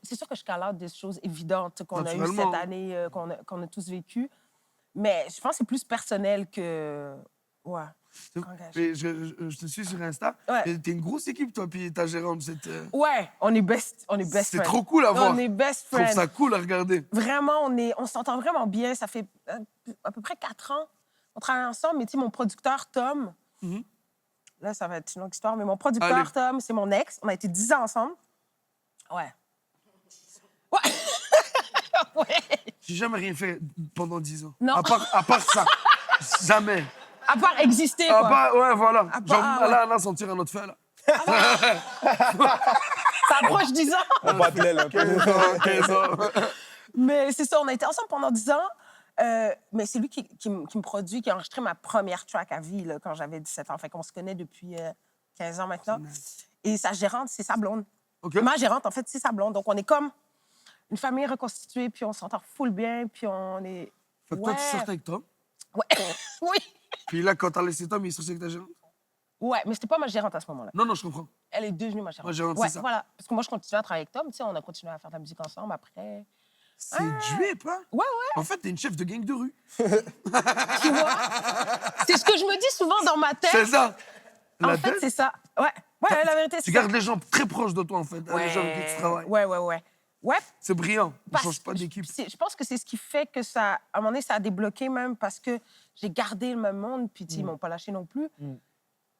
c'est sûr que je cale des choses évidentes qu'on a eues Naturellement. cette année, qu'on a tous vécues. Mais je pense que c'est plus personnel que... Ouais. Engagé. Et je te suis sur Insta. Ouais. Et t'es une grosse équipe, toi, puis ta gérante. Ouais, on est best C'est friends. trop cool à voir. On est best Je trouve friends. ça cool à regarder. Vraiment, on s'entend vraiment bien. Ça fait à peu près 4 ans. On travaille ensemble, mais tu sais, mon producteur, Tom... Mhm. Là, ça va être une longue histoire, mais mon producteur, Allez. Tom, c'est mon ex. On a été 10 ans ensemble. Ouais. Ouais. Ouais. J'ai jamais rien fait pendant 10 ans. Non. À part ça. Jamais. À part exister, À quoi. part, ouais, voilà. À part- Genre, ah, ouais. là, on tire un autre fait, là. Ça approche 10 ans. On bat de l'aile un peu. 15 ans. Mais c'est ça, on a été ensemble pendant 10 ans. Mais c'est lui qui me produit, qui a enregistré ma première track à vie là, quand j'avais 17 ans. Fait qu'on se connaît depuis 15 ans maintenant. Et sa gérante, c'est sa blonde. OK? Ma gérante, en fait, c'est sa blonde. Donc, on est comme une famille reconstituée, puis on s'entend full bien, puis on est... Fait que toi, tu Ouais. sortais avec Tom. Ouais. Oui. Puis là, quand t'as laissé Tom, il est sorti avec ta gérante. Ouais, mais c'était pas ma gérante à ce moment-là. Non, non, je comprends. Elle est devenue ma gérante. Ma gérante, Ouais, c'est ça. voilà. Parce que moi, je continuais à travailler avec Tom. Tu sais, on a continué à faire de la musique ensemble après. C'est dué, pas? Ouais. En fait, t'es une chef de gang de rue. Tu vois? C'est ce que je me dis souvent dans ma tête. C'est ça. En La fait, tête, c'est ça. Ouais, la vérité, c'est tu ça. gardes les gens très proches de toi, en fait. Les gens avec qui tu travailles. Ouais, C'est brillant. On parce- change pas d'équipe. Je pense que c'est ce qui fait que ça, à un moment donné, ça a débloqué même parce que j'ai gardé le même monde, puis tu sais, ils m'ont pas lâché non plus.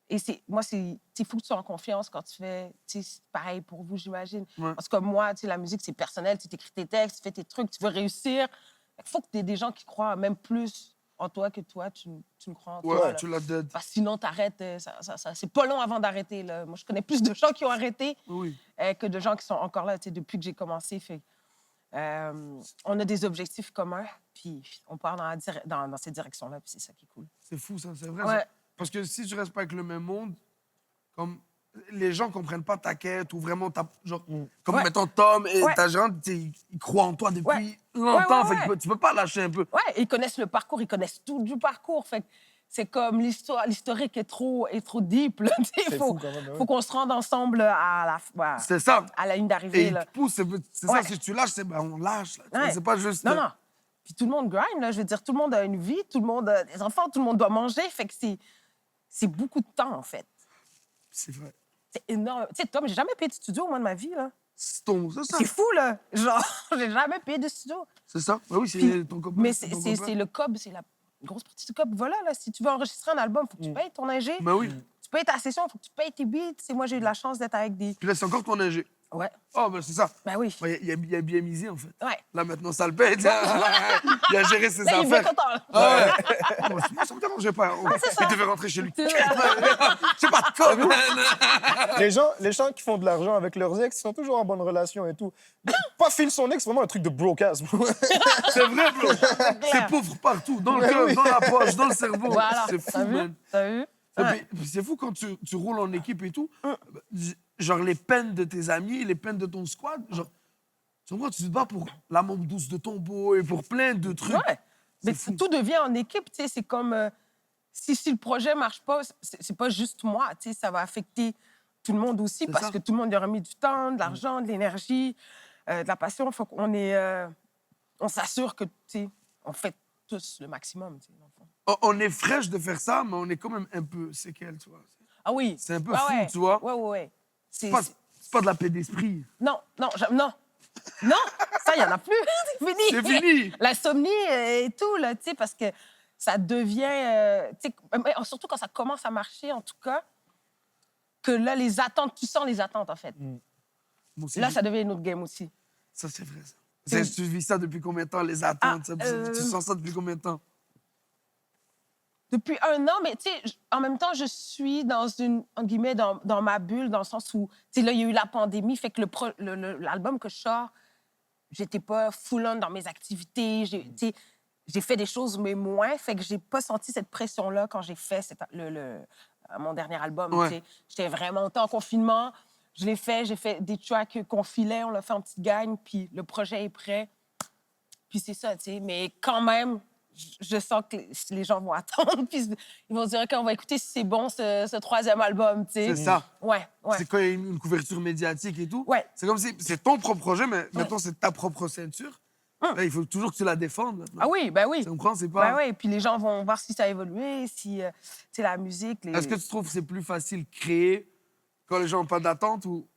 Et moi, il faut que tu sois en confiance quand tu fais, tu sais, c'est pareil pour vous, j'imagine. Ouais. Parce que moi, tu sais, la musique, c'est personnel, tu écris tes textes, tu fais tes trucs, tu veux réussir. Il faut que tu aies des gens qui croient même plus en toi que toi, tu ne crois en toi. Ouais, là. tu l'as dead. Parce que sinon, t'arrêtes, c'est pas long avant d'arrêter. Là. Moi, je connais plus de gens qui ont arrêté Oui. que de gens qui sont encore là, tu sais, depuis que j'ai commencé. Fait, on a des objectifs communs, puis on part dans cette direction-là, puis c'est ça qui est cool. C'est fou, ça. C'est vrai. Ouais. ça. Parce que si tu restes pas avec le même monde, comme les gens comprennent pas ta quête ou vraiment ta. Genre, comme Ouais. mettons Tom et Ouais. ta gérante, tu sais, ils croient en toi depuis Ouais. longtemps. Ouais, ouais, Fait que tu peux pas lâcher un peu. Ouais, ils connaissent le parcours, ils connaissent tout du parcours. Fait que c'est comme l'historique est trop deep. Là, tu sais, C'est faut, fou quand même, ouais. faut qu'on se rende ensemble C'est ça. à la ligne Et d'arrivée. ils là. te poussent. C'est Ouais. ça, si tu lâches, on lâche. Là, tu vois. Ouais. C'est pas juste. Non, non. Puis tout le monde grind, là. Je veux dire, tout le monde a une vie, tout le monde a des enfants, tout le monde doit manger. Fait que c'est beaucoup de temps, en fait. C'est vrai. C'est énorme. Tu sais, Tom, j'ai jamais payé de studio, moi, de ma vie, là. C'est ça. C'est fou, là. Genre, j'ai jamais payé de studio. C'est ça. Ben oui, c'est Puis- ton copain. Mais c'est c'est ton c'est- copain. c'est le cob, c'est la grosse partie du cob. Voilà, là, si tu veux enregistrer un album, il faut que tu payes ton ingé. Ben oui. Tu payes ta session, il faut que tu payes tes beats. Tu sais, moi, j'ai eu de la chance d'être avec des... Puis là, c'est encore ton ingé. Ouais, Oh, ben c'est ça. ben oui. Ouais, il a bien misé, en fait. Ouais. Là, maintenant, ça le paye. Il a géré ses Là, il est bien affaires. content, là. Ah ouais. Moi, ça me dérangeait pas. Il devait rentrer chez lui. C'est ça. C'est pas de com, man. Les gens qui font de l'argent avec leurs ex, ils sont toujours en bonne relation et tout. Pas file son ex, c'est vraiment un truc de brocas. C'est vrai, bro. C'est pauvre partout. Dans le Mais cœur, oui. dans la poche, dans le cerveau. Voilà. C'est fou, T'as vu? man. T'as vu? Et Ouais. puis, c'est fou quand tu roules en équipe et tout. Genre, les peines de tes amis, les peines de ton squad. Genre, tu comprends, tu te bats pour la membre douce de ton beau et pour plein de trucs. Ouais. Mais fou. tout devient en équipe, tu sais. C'est comme... si le projet marche pas, c'est pas juste moi, tu sais. Ça va affecter tout le monde aussi C'est parce ça. que tout le monde y aura mis du temps, de l'argent, de l'énergie, de la passion. Il faut qu'on on s'assure que, tu sais, on fait tous le maximum, tu sais, dans le fond. On est fraîche de faire ça, mais on est quand même un peu séquelles, tu vois. Ah oui. C'est un peu Ah fou, ouais. tu vois. Ouais. C'est pas de la paix d'esprit. Non, non. Non, ça, il n'y en a plus. C'est fini. C'est fini. L'insomnie et tout, là, tu sais, parce que ça devient... tu sais, mais surtout quand ça commence à marcher, en tout cas, que là, les attentes, tu sens les attentes, en fait. Moi aussi, Là, ça devient une autre game aussi. ça, c'est vrai, ça. C'est- Tu vis ça depuis combien de temps, les attentes? Ah, Tu sens ça depuis combien de temps? Depuis 1 an, mais tu sais, en même temps, je suis dans une, en guillemets, dans ma bulle, dans le sens où, tu sais, là, il y a eu la pandémie, fait que l'album que je sors, j'étais pas full-on dans mes activités, tu sais, j'ai fait des choses, mais moins, fait que j'ai pas senti cette pression-là quand j'ai fait mon dernier album, Ouais. tu sais. J'étais vraiment en confinement, je l'ai fait, j'ai fait des tracks qu'on filait, on l'a fait en petite gang, puis le projet est prêt, puis c'est ça, tu sais, mais quand même... Je sens que les gens vont attendre, puis ils vont se dire, OK, on va écouter si c'est bon, ce troisième album, tu sais. C'est ça. Ouais. C'est quand il y a une couverture médiatique et tout. Ouais. C'est comme si c'est ton propre projet, mais maintenant, c'est ta propre ceinture. Là, il faut toujours que tu la défendes. Maintenant. Ah oui, ben oui. Tu comprends? C'est pas... Ben oui, puis les gens vont voir si ça a évolué, si, tu sais, la musique... Est-ce que tu trouves que c'est plus facile créer quand les gens n'ont pas d'attente ou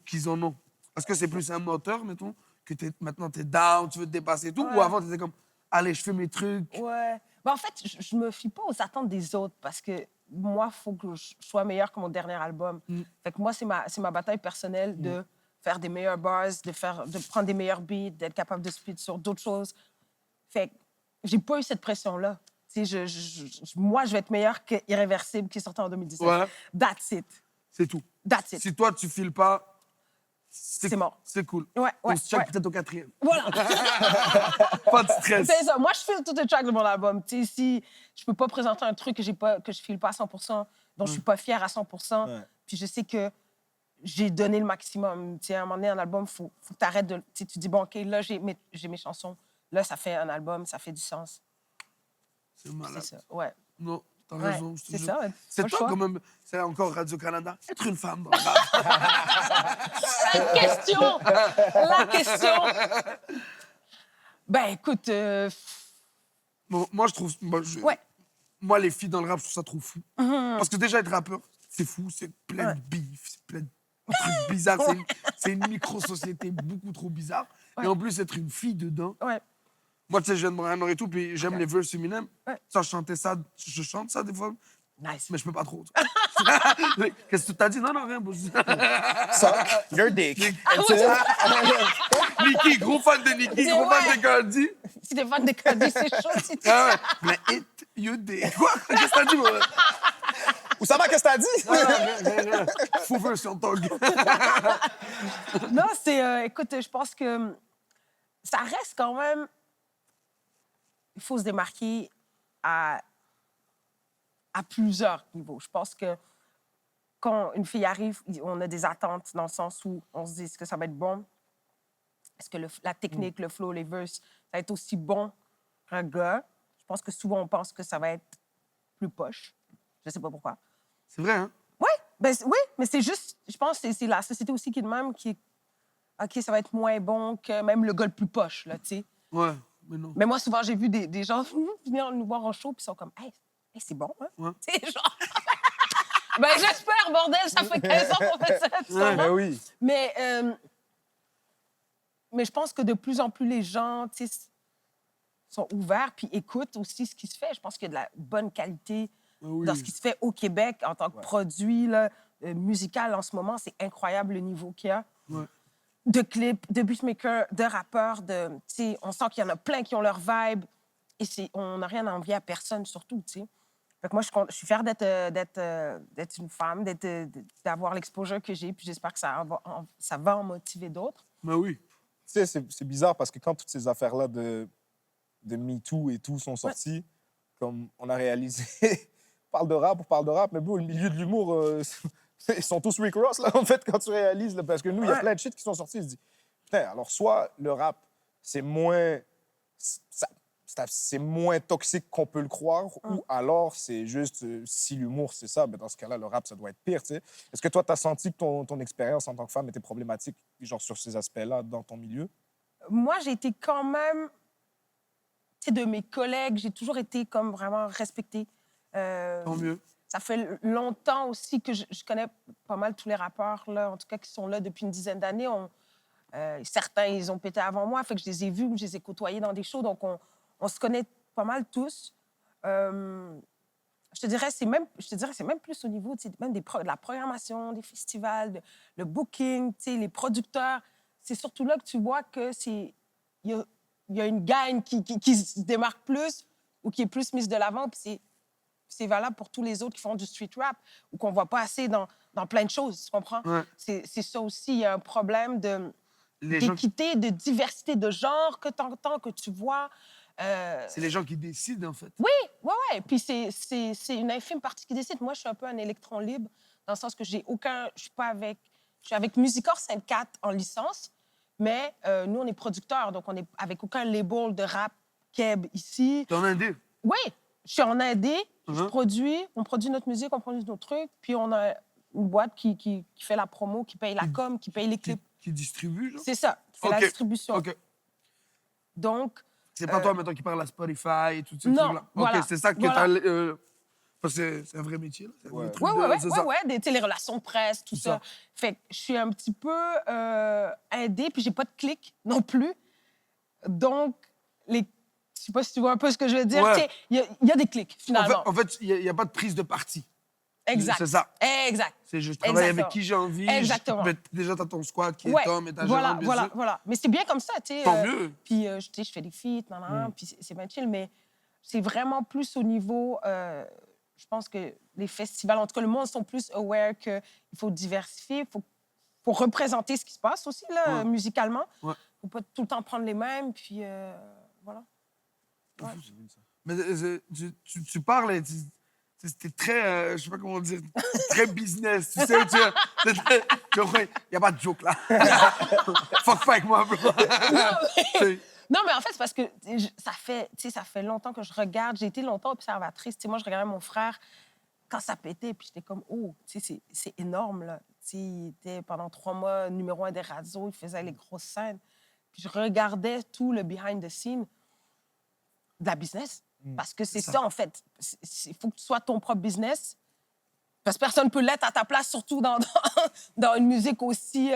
qu'ils en ont? Est-ce que c'est plus un moteur, mettons, que maintenant tu es down, tu veux te dépasser et tout, ou Ouais. avant tu étais comme, allez, je fais mes trucs? Ouais. Ben, en fait, je me fie pas aux attentes des autres parce que moi, il faut que je sois meilleure que mon dernier album. Fait que moi, c'est ma bataille personnelle de faire des meilleurs bars, de prendre des meilleurs beats, d'être capable de speed sur d'autres choses. Fait que j'ai pas eu cette pression-là. Tu sais, moi, je vais être meilleure que Irréversible qui est sorti en 2017. Ouais. That's it. C'est tout. That's it. Si toi, tu files pas, C'est mort. C'est cool. Ouais, On ouais, se check ouais. peut-être au 4e. Voilà. Pas de stress. C'est ça. Moi, je file toutes les tracks de mon album. Tu sais, si je peux pas présenter un truc que je file pas à 100%, dont je suis pas fière à 100%, Ouais. puis je sais que j'ai donné le maximum. Tu sais, à un moment donné, un album, faut que tu arrêtes de... Tu sais, tu dis, bon, OK, là, j'ai mes chansons. Là, ça fait un album, ça fait du sens. C'est malade. C'est ça, ouais. Non, t'as Ouais, raison. je te c'est jure. ça, ouais. C'est Pas le toi, choix. quand même. C'est encore Radio-Canada. Être une femme dans le rap. La question! La question! Ben, écoute... Bon, moi, je trouve. Ouais. Moi, les filles dans le rap, je trouve ça trop fou. Parce que déjà, être rappeur, c'est fou. C'est plein Ouais. de bif, c'est plein de trucs bizarres. C'est une micro-société beaucoup trop bizarre. Ouais. Et en plus, être une fille dedans. Ouais. Moi, tu sais, je viens de Montréal et tout, puis j'aime les verses féminins. Ouais. Ça, je chante ça des fois, Nice. mais je peux pas trop. Qu'est-ce que tu t'as dit? Non, non, rien. Suck your dick. Nikki, gros fan de Nikki, C'est gros fan vrai. de Cardi. Si t'es fan de Cody, c'est chaud. Si tu... Ah ouais. Mais hit you dick. Quoi? Qu'est-ce que t'as dit, moi? Ou ça va, qu'est-ce que t'as dit? Faux verse sur ton gars. Non, c'est... écoute, je pense que ça reste quand même... Il faut se démarquer à plusieurs niveaux. Je pense que quand une fille arrive, on a des attentes dans le sens où on se dit, est-ce que ça va être bon? Est-ce que la technique, le flow, les verses, ça va être aussi bon qu'un gars? Je pense que souvent, on pense que ça va être plus poche. Je sais pas pourquoi. C'est vrai, hein? Oui, mais c'est juste, je pense que c'est la société aussi qui est de même, qui est, OK, ça va être moins bon que même le gars le plus poche, là, tu sais. Ouais, mais non. Mais moi, souvent, j'ai vu des gens venir nous voir en show, puis ils sont comme, hey, c'est bon, hein? Ouais. Tu sais, genre... Ben, j'espère, bordel, ça fait 15 ans qu'on fait ça, tu comprends? Ben oui. Mais je pense que de plus en plus, les gens, tu sais, sont ouverts puis écoutent aussi ce qui se fait. Je pense qu'il y a de la bonne qualité Oui. dans ce qui se fait au Québec en tant que produit là, musical en ce moment. C'est incroyable le niveau qu'il y a. Ouais. De clips, de beatmakers, de rappeurs, tu sais, on sent qu'il y en a plein qui ont leur vibe et on n'a rien à envier à personne, surtout, tu sais. Fait que moi, je suis fière d'être une femme, d'avoir l'exposure que j'ai, puis j'espère que ça va en motiver d'autres. Ben oui. Tu sais, c'est bizarre parce que quand toutes ces affaires-là de MeToo et tout sont sorties, comme on a réalisé, on parle de rap, mais bon, le milieu de l'humour, ils sont tous Rick Ross, là, en fait, quand tu réalises, là, parce que nous, il y a plein de shit qui sont sortis, ils se disent, putain, alors soit le rap, c'est moins toxique qu'on peut le croire, ou alors c'est juste, si l'humour, c'est ça, ben dans ce cas-là, le rap, ça doit être pire, tu sais. Est-ce que toi, tu as senti que ton expérience en tant que femme était problématique, genre sur ces aspects-là, dans ton milieu? Moi, j'ai été quand même, tu sais, de mes collègues, j'ai toujours été comme vraiment respectée. Tant mieux. Ça fait longtemps aussi que je connais pas mal tous les rappeurs, là, en tout cas, qui sont là depuis une dizaine d'années. Certains, ils ont pété avant moi, fait que je les ai vus, je les ai côtoyés dans des shows, donc on se connaît pas mal tous. Je te dirais, c'est même plus au niveau même de la programmation, des festivals, le booking, les producteurs. C'est surtout là que tu vois que il y a une gang qui se démarque plus ou qui est plus mise de l'avant. Puis c'est valable pour tous les autres qui font du street rap ou qu'on voit pas assez dans plein de choses, tu comprends? Ouais. C'est ça aussi, il y a un problème Les gens, d'équité, de diversité de genre que tu entends, que tu vois. c'est les gens qui décident, en fait. Ouais. Puis c'est une infime partie qui décide. Moi, je suis un peu un électron libre, dans le sens que je suis avec Musicor 54 en licence, mais nous, on est producteurs, donc on est avec aucun label de rap keb ici. T'en as un dé. Oui, je suis en indé, Uh-huh. on produit notre musique, on produit nos trucs, puis on a une boîte qui fait la promo, qui paye la com, qui paye les clips. Qui distribue, genre? C'est ça, qui fait la OK. distribution. OK. Donc, C'est pas toi, maintenant, qui parle à Spotify et tout ces non, trucs-là. voilà, OK, c'est ça que voilà. t'as... parce que c'est un vrai métier, là. C'est un vrai truc c'est ça. Ouais, tu sais, les relations de presse, tout ça. Fait que je suis un petit peu indé, puis j'ai pas de clic non plus. Donc, je sais pas si tu vois un peu ce que je veux dire. Ouais. Tu sais, il y a des clics, finalement. En fait, il n'y a pas de prise de parti. Exact. C'est ça. Exact. C'est je travaille Exactement. avec qui j'ai envie. Exactement. Mais déjà, t'as ton squad qui est Ouais, Tom et t'as voilà, Jérôme, bien sûr. voilà. Mais c'est bien comme ça, tu sais. Tant mieux. Puis, tu sais, je fais des feats, puis c'est bien chill, mais c'est vraiment plus au niveau... je pense que les festivals, en tout cas, le monde sont plus aware qu'il faut diversifier, il faut représenter ce qui se passe aussi, là, musicalement. Ouais. Faut pas tout le temps prendre les mêmes, puis voilà. Ouais. Mais tu parles et c'était très, je sais pas comment dire, très business, tu sais. Il n'y a pas de joke, là. Fuck pas avec moi, bro. Non, mais en fait, c'est parce que ça fait longtemps que je regarde. J'ai été longtemps observatrice. Tu sais, moi, je regardais mon frère quand ça pétait, puis j'étais comme, oh, tu sais, c'est énorme, là. Tu sais, il était pendant 3 mois numéro 1 des radios, il faisait les grosses scènes. Puis je regardais tout le behind the scene de la business. Parce que c'est ça, en fait. Il faut que tu sois ton propre business. Parce que personne ne peut l'être à ta place, surtout dans une musique aussi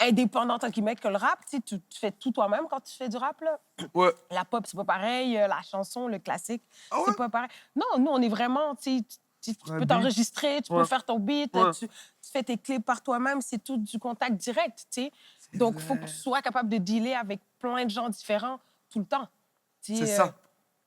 indépendante, entre guillemets, que le rap. Tu sais, tu fais tout toi-même quand tu fais du rap, là. Ouais. La pop, c'est pas pareil. La chanson, le classique, Ah ouais? c'est pas pareil. Non, nous, on est vraiment... Tu Un peux beat. t'enregistrer, tu peux faire ton beat, Ouais. tu fais tes clips par toi-même. C'est tout du contact direct, tu sais. Donc, il faut que tu sois capable de dealer avec plein de gens différents tout le temps. Tu sais, C'est ça.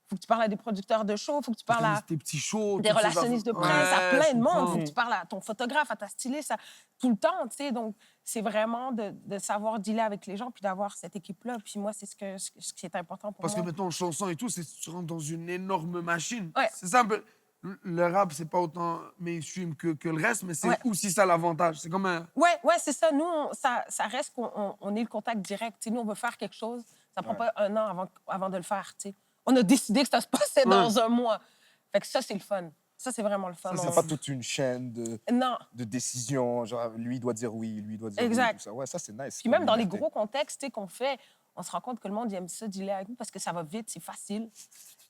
faut que tu parles à des producteurs de show, faut que tu parles à Tes petits shows. des toutes ces relationnistes de affaires. presse, à Ouais, plein je de monde. comprends. Faut que tu parles à ton photographe, à ta styliste, tout le temps, tu sais. Donc, c'est vraiment de savoir dealer avec les gens puis d'avoir cette équipe-là. Puis moi, c'est ce qui est important pour Parce que moi. maintenant, en chanson et tout, tu rentres dans une énorme machine. Ouais. C'est ça un peu. Le rap, c'est pas autant mainstream que le reste, mais c'est Ouais. aussi ça l'avantage. C'est comme un. Ouais, c'est ça. Nous, ça reste qu'on est le contact direct. Tu sais, nous, on veut faire quelque chose. Ça prend pas 1 an avant de le faire, tu sais. On a décidé que ça se passait dans 1 mois. Fait que ça, c'est le fun. Ça, c'est vraiment le fun. C'est pas toute une chaîne Non. de décisions, genre lui doit dire oui, lui doit dire Exact. oui, tout ça. Ouais, ça, c'est nice. Puis même dans les gros contextes tu sais, qu'on fait, on se rend compte que le monde il aime ça, dealer avec nous parce que ça va vite, c'est facile.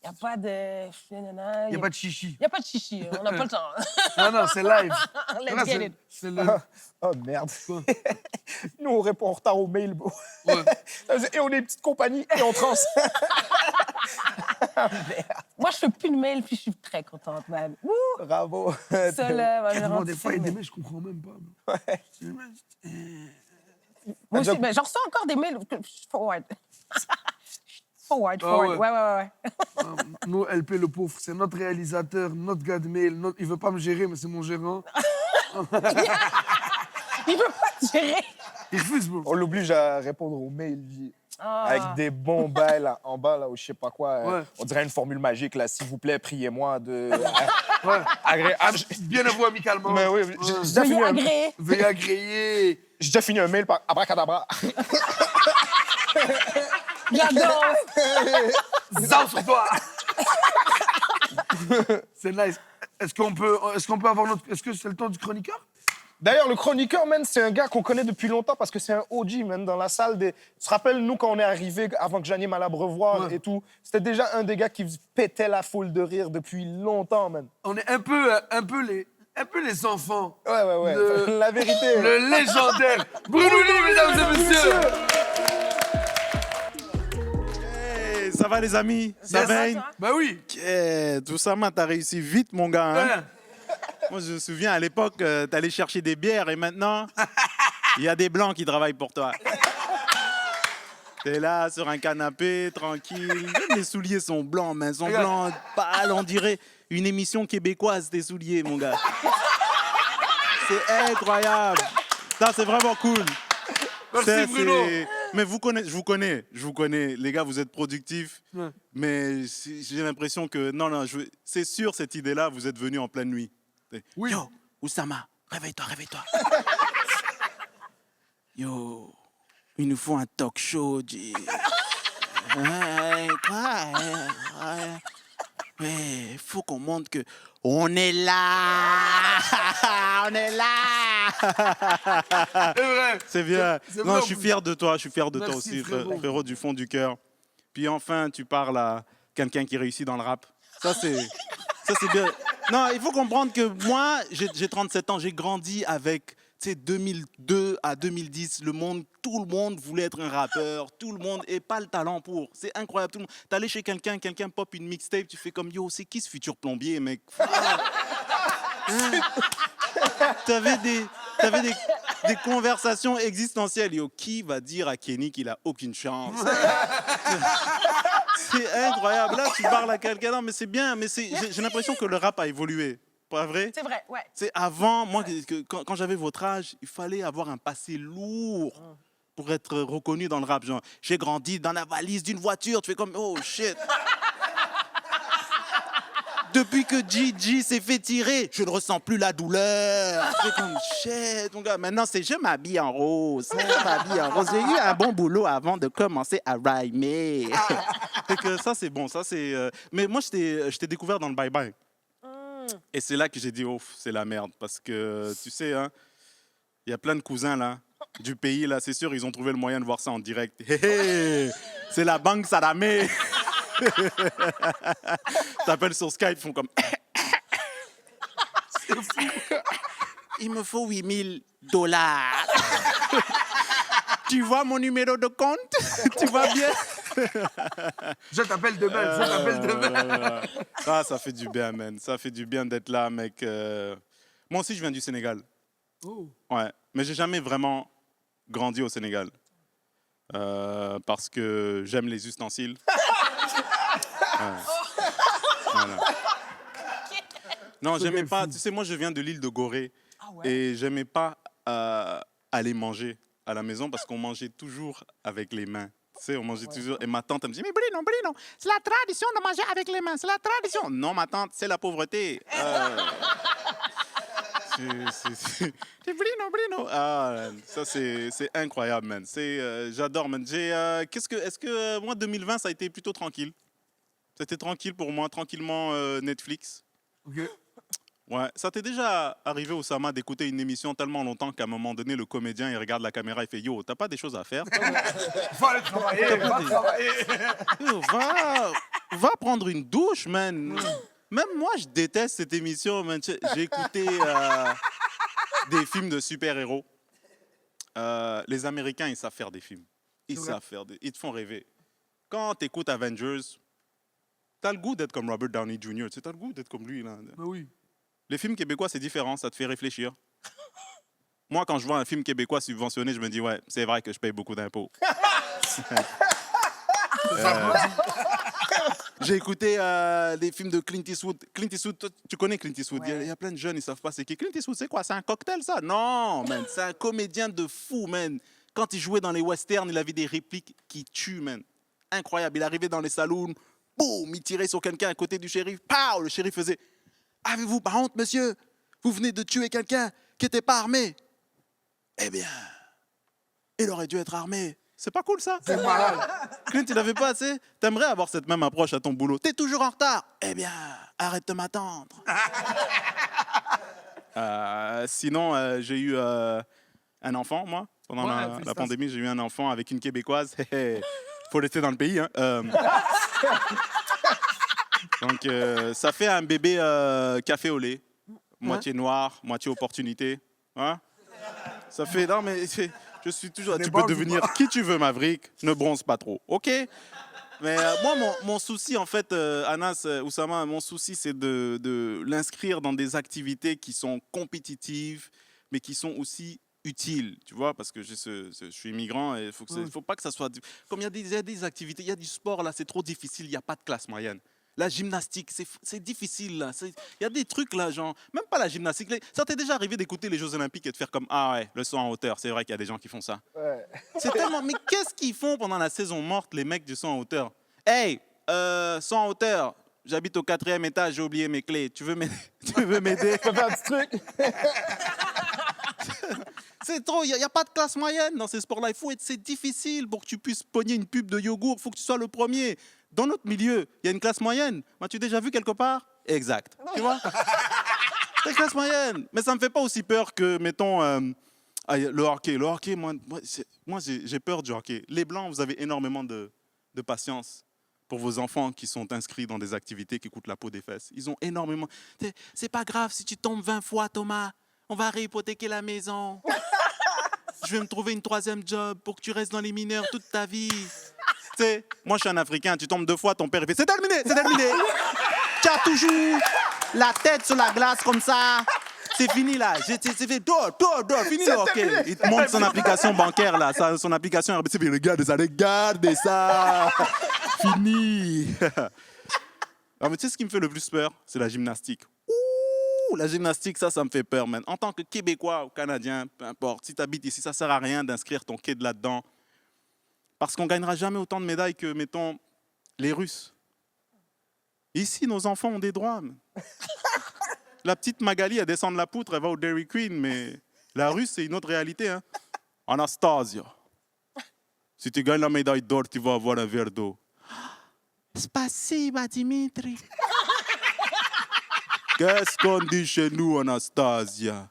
Il n'y a pas de... Il n'y a pas de chichi. Il n'y a pas de chichi. On n'a pas le temps. Ah non, c'est live. Let's Là, get it. c'est le... Oh merde. Quoi? Nous, on répond en retard aux mails, bro. Ouais. Et on est une petite compagnie et on trans. Moi, je fais plus de mails, puis je suis très contente, man. Ouh! Bravo. Ça, là, ma mère Moi, en des fois, fait, il y a des mais- mails, je comprends même pas. Ouais. Moi aussi, Déjà- ben, j'en reçois encore des mails. Forward. Forward, Ah forward. ouais. Ouais. Nous, LP le pauvre, c'est notre réalisateur, notre gars de mail. Il veut pas me gérer, mais c'est mon gérant. Il veut pas te gérer. Il refuse, bro. On l'oblige à répondre aux mails, lui. Ah. Avec des bons bails là, en bas, là, ou je sais pas quoi. Ouais. On dirait une formule magique, là. S'il vous plaît, priez-moi de... Ouais. Bien Bien avoué amicalement. Mais oui, Ouais. j'ai déjà Veuillez fini un... agréer. Veuillez agréer. J'ai déjà fini un mail par abracadabra. J'adore. Zao sur toi. C'est nice. Est-ce qu'on peut avoir notre... Est-ce que c'est le temps du chroniqueur? D'ailleurs, le chroniqueur, man, c'est un gars qu'on connaît depuis longtemps parce que c'est un OG, man, dans la salle des... Tu te rappelles, nous, quand on est arrivé, avant que j'anime à l'Abreuvoir Ouais. et tout, c'était déjà un des gars qui pétait la foule de rire depuis longtemps, man. On est un peu les enfants. Ouais. Le- La vérité. Le légendaire Bruno Lee, mesdames et messieurs. Hey, ça va les amis? Ça Yes. va? Bah oui. Tout ça, man, t'as réussi vite, mon gars. Hein? Ouais. Moi, je me souviens, à l'époque, t'allais chercher des bières et maintenant, il y a des blancs qui travaillent pour toi. T'es là, sur un canapé, tranquille. Même les souliers sont blancs, mais ils sont Regarde. blancs, pâles, on dirait une émission québécoise, tes souliers, mon gars. C'est incroyable. Ça, c'est vraiment cool. Merci, Ça, Bruno. Mais je vous connais. Les gars, vous êtes productifs. Ouais. Mais j'ai l'impression que, non, c'est sûr, cette idée-là, vous êtes venus en pleine nuit. Oui. Yo, Oussama, réveille-toi. Yo, il nous faut un talk show, G. Ouais, faut qu'on montre que on est là. On est là. C'est vrai. C'est bien. C'est Non, vrai, je suis fier de toi. Je suis fier de toi Merci, aussi, frérot. frérot, du fond du cœur. Puis enfin, tu parles à quelqu'un qui réussit dans le rap. Ça, c'est bien. Non, il faut comprendre que moi, j'ai 37 ans. J'ai grandi avec, tu sais, 2002 à 2010, tout le monde voulait être un rappeur. Tout le monde, et pas le talent pour. C'est incroyable. Tout le monde. T'allais chez quelqu'un pop une mixtape, tu fais comme, yo, c'est qui ce futur plombier, mec? T'avais des conversations existentielles. Yo, qui va dire à Kenny qu'il a aucune chance? C'est incroyable. Là, tu parles à quelqu'un, non, mais c'est bien. Mais j'ai l'impression que le rap a évolué. Pas vrai? C'est vrai, ouais. C'est avant, moi, quand j'avais votre âge, il fallait avoir un passé lourd pour être reconnu dans le rap. Genre, j'ai grandi dans la valise d'une voiture. Tu fais comme, oh shit. Depuis que Gigi s'est fait tirer, je ne ressens plus la douleur. Je fais comme, shit, mon gars. Maintenant, c'est je m'habille en rose. J'ai eu un bon boulot avant de commencer à rhymer. Fait que ça, c'est bon. Ça, c'est. Mais moi, je t'ai découvert dans le Bye Bye. Et c'est là que j'ai dit, oh, c'est la merde. Parce que, tu sais, hein, il y a plein de cousins, là, du pays, là. C'est sûr, ils ont trouvé le moyen de voir ça en direct. Hé, hé, c'est la banque Salamé. T'appelles sur Skype, ils font comme... Il me faut $8 000. Tu vois mon numéro de compte? Tu vois bien? Je t'appelle demain. Ah, ça fait du bien, man. Ça fait du bien d'être là, mec. Moi aussi, je viens du Sénégal. Oh. Ouais, mais j'ai jamais vraiment grandi au Sénégal. Parce que j'aime les ustensiles. Ouais. Voilà. Non, j'aimais pas. Tu sais, moi, je viens de l'île de Gorée. Ah ouais. Et j'aimais pas aller manger à la maison parce qu'on mangeait toujours avec les mains. Tu sais, on mangeait toujours. Et ma tante, elle me dit, mais Bruno, c'est la tradition de manger avec les mains. C'est la tradition. Non, ma tante, c'est la pauvreté. C'est Bruno. Ah, ça, c'est incroyable, man. J'adore, man. Est-ce que moi, 2020, ça a été plutôt tranquille? C'était tranquille pour moi, tranquillement Netflix. Ok. Ouais, ça t'est déjà arrivé, Oussama, d'écouter une émission tellement longtemps qu'à un moment donné, le comédien, il regarde la caméra, il fait « Yo, t'as pas des choses à faire? Faut aller travailler. Va travailler. Yo, Va prendre une douche, man. Même moi, je déteste cette émission, man. J'ai écouté des films de super-héros. Les Américains, ils savent faire des films. Ils te font rêver. Quand tu écoutes Avengers, t'as le goût d'être comme Robert Downey Jr. Tu sais, t'as le goût d'être comme lui, là. Ben oui. Les films québécois, c'est différent, ça te fait réfléchir. Moi, quand je vois un film québécois subventionné, je me dis, ouais, c'est vrai que je paye beaucoup d'impôts. J'ai écouté des films de Clint Eastwood. Clint Eastwood, toi, tu connais Clint Eastwood. Il y a plein de jeunes, ils savent pas c'est qui. Clint Eastwood, c'est quoi? C'est un cocktail, ça? Non, man. C'est un comédien de fou, man. Quand il jouait dans les westerns, il avait des répliques qui tuent, man. Incroyable. Il arrivait dans les saloons, boum, il tirait sur quelqu'un à côté du shérif. Pow! Le shérif faisait « Avez-vous pas honte, monsieur? Vous venez de tuer quelqu'un qui n'était pas armé. » Eh bien, il aurait dû être armé. C'est pas cool, ça? C'est malade. Clint, il n'avait pas assez. T'aimerais avoir cette même approche à ton boulot. T'es toujours en retard. Eh bien, arrête de m'attendre. Sinon, j'ai eu un enfant, moi. Pendant la pandémie, j'ai eu un enfant avec une Québécoise. Faut rester dans le pays, hein. Donc, ça fait un bébé café au lait. Moitié noir, moitié opportunité. Hein? Ça fait... Non, mais... Je suis toujours... Tu peux devenir qui tu veux, Maverick. Ne bronze pas trop, OK? Mais moi, mon souci, en fait, Anas, Oussama, mon souci, c'est de l'inscrire dans des activités qui sont compétitives, mais qui sont aussi utiles, tu vois? Parce que je suis immigrant et il faut pas que ça soit... Comme il y a des activités, il y a du sport, là, c'est trop difficile, il n'y a pas de classe moyenne. La gymnastique, c'est difficile, là. Il y a des trucs, là, genre... Même pas la gymnastique. Ça t'est déjà arrivé d'écouter les Jeux Olympiques et de faire comme « Ah ouais, le saut en hauteur. » C'est vrai qu'il y a des gens qui font ça. Ouais. C'est tellement... Mais qu'est-ce qu'ils font pendant la saison morte, les mecs du saut en hauteur? Hey, saut en hauteur. J'habite au 4e étage, j'ai oublié mes clés. Tu veux m'aider? Tu peux faire un petit truc? C'est trop, il n'y a pas de classe moyenne dans ces sports-là. C'est difficile pour que tu puisses pogner une pub de yogourt. Il faut que tu sois le premier. Dans notre milieu, il y a une classe moyenne. M'as-tu déjà vu quelque part? Exact. Tu vois? C'est une classe moyenne. Mais ça ne me fait pas aussi peur que, mettons, le hockey. Le hockey, moi j'ai peur du hockey. Les Blancs, vous avez énormément de patience pour vos enfants qui sont inscrits dans des activités qui coûtent la peau des fesses. Ils ont énormément... C'est pas grave si tu tombes 20 fois, Thomas. On va réhypothéquer la maison. Je vais me trouver une 3e job pour que tu restes dans les mineurs toute ta vie. Tu sais, moi, je suis un Africain. Tu tombes 2 fois, ton père, il fait « C'est terminé, c'est terminé. » Tu as toujours la tête sur la glace comme ça. C'est fini, là. C'est fait « Dors, fini le hockey. » Il te montre son application bancaire, là. Son application RBC. Regarde ça. Fini. Alors, mais tu sais ce qui me fait le plus peur? C'est la gymnastique. La gymnastique, ça me fait peur, man. En tant que Québécois ou Canadien, peu importe, si tu habites ici, ça sert à rien d'inscrire ton kid là-dedans. Parce qu'on ne gagnera jamais autant de médailles que, mettons, les Russes. Ici, nos enfants ont des droits. Man. La petite Magali, elle descend de la poutre, elle va au Dairy Queen, mais la Russe, c'est une autre réalité. Hein. Anastasia, si tu gagnes la médaille d'or, tu vas avoir un verre d'eau. Spasiba, Dimitri. Qu'est-ce qu'on dit chez nous, Anastasia?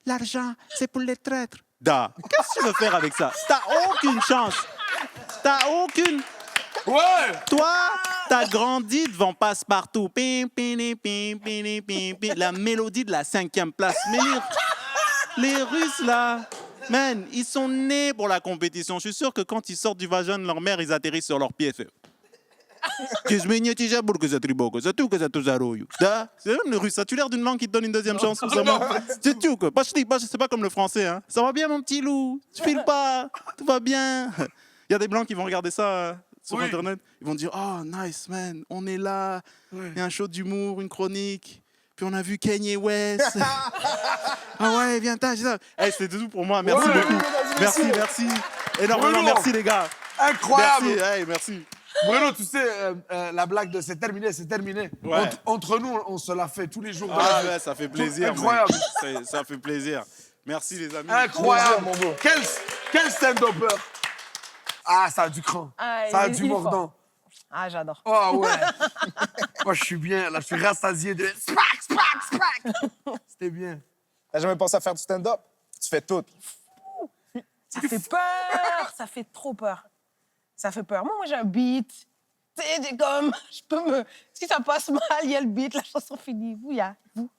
L'argent, c'est pour les traîtres. Qu'est-ce que tu veux faire avec ça? T'as aucune chance. T'as aucune... Ouais! Toi, t'as grandi devant Passe-Partout. Pim, pim, pim, pim, pim, pim. La mélodie de la 5e place. Mais les Russes, là, man, ils sont nés pour la compétition. Je suis sûr que quand ils sortent du vagin de leur mère, ils atterrissent sur leurs pieds. C'est même le russe. As-tu l'air d'une langue qui te donne une 2e chance? C'est tout. C'est pas comme le français. Hein. Ça va bien, mon petit loup? Tu files pas? Tout va bien? Il y a des Blancs qui vont regarder ça sur Internet. Ils vont dire « Oh, nice, man. On est là. Il y a un show d'humour, une chronique. Puis on a vu Kanye West. Ah ouais, viens, t'as ça. » Hey, c'était tout pour moi. Merci beaucoup. Merci. Énormément. Merci, les gars. Incroyable. Merci. Hey, merci. Bruno, tu sais, la blague de c'est terminé. Ouais. Entre nous, on se la fait tous les jours. Ah ouais, ça fait plaisir. Incroyable. Ça fait plaisir. Merci, les amis. Incroyable. Mon beau. Quel stand-upper. Ah, ça a du cran. Ah, Ça a il du est mordant. Ah, j'adore. Oh ouais. Moi, je suis bien. Là, je suis rassasié de... Spack. C'était bien. T'as jamais pensé à faire du stand-up? Tu fais tout. Ça fait peur. Ça fait trop peur. Ça fait peur. Moi j'ai un beat. Tu Tu sais, j'ai comme, je peux me... Si ça passe mal, il y a le beat, la chanson finie. Vous, il y a vous.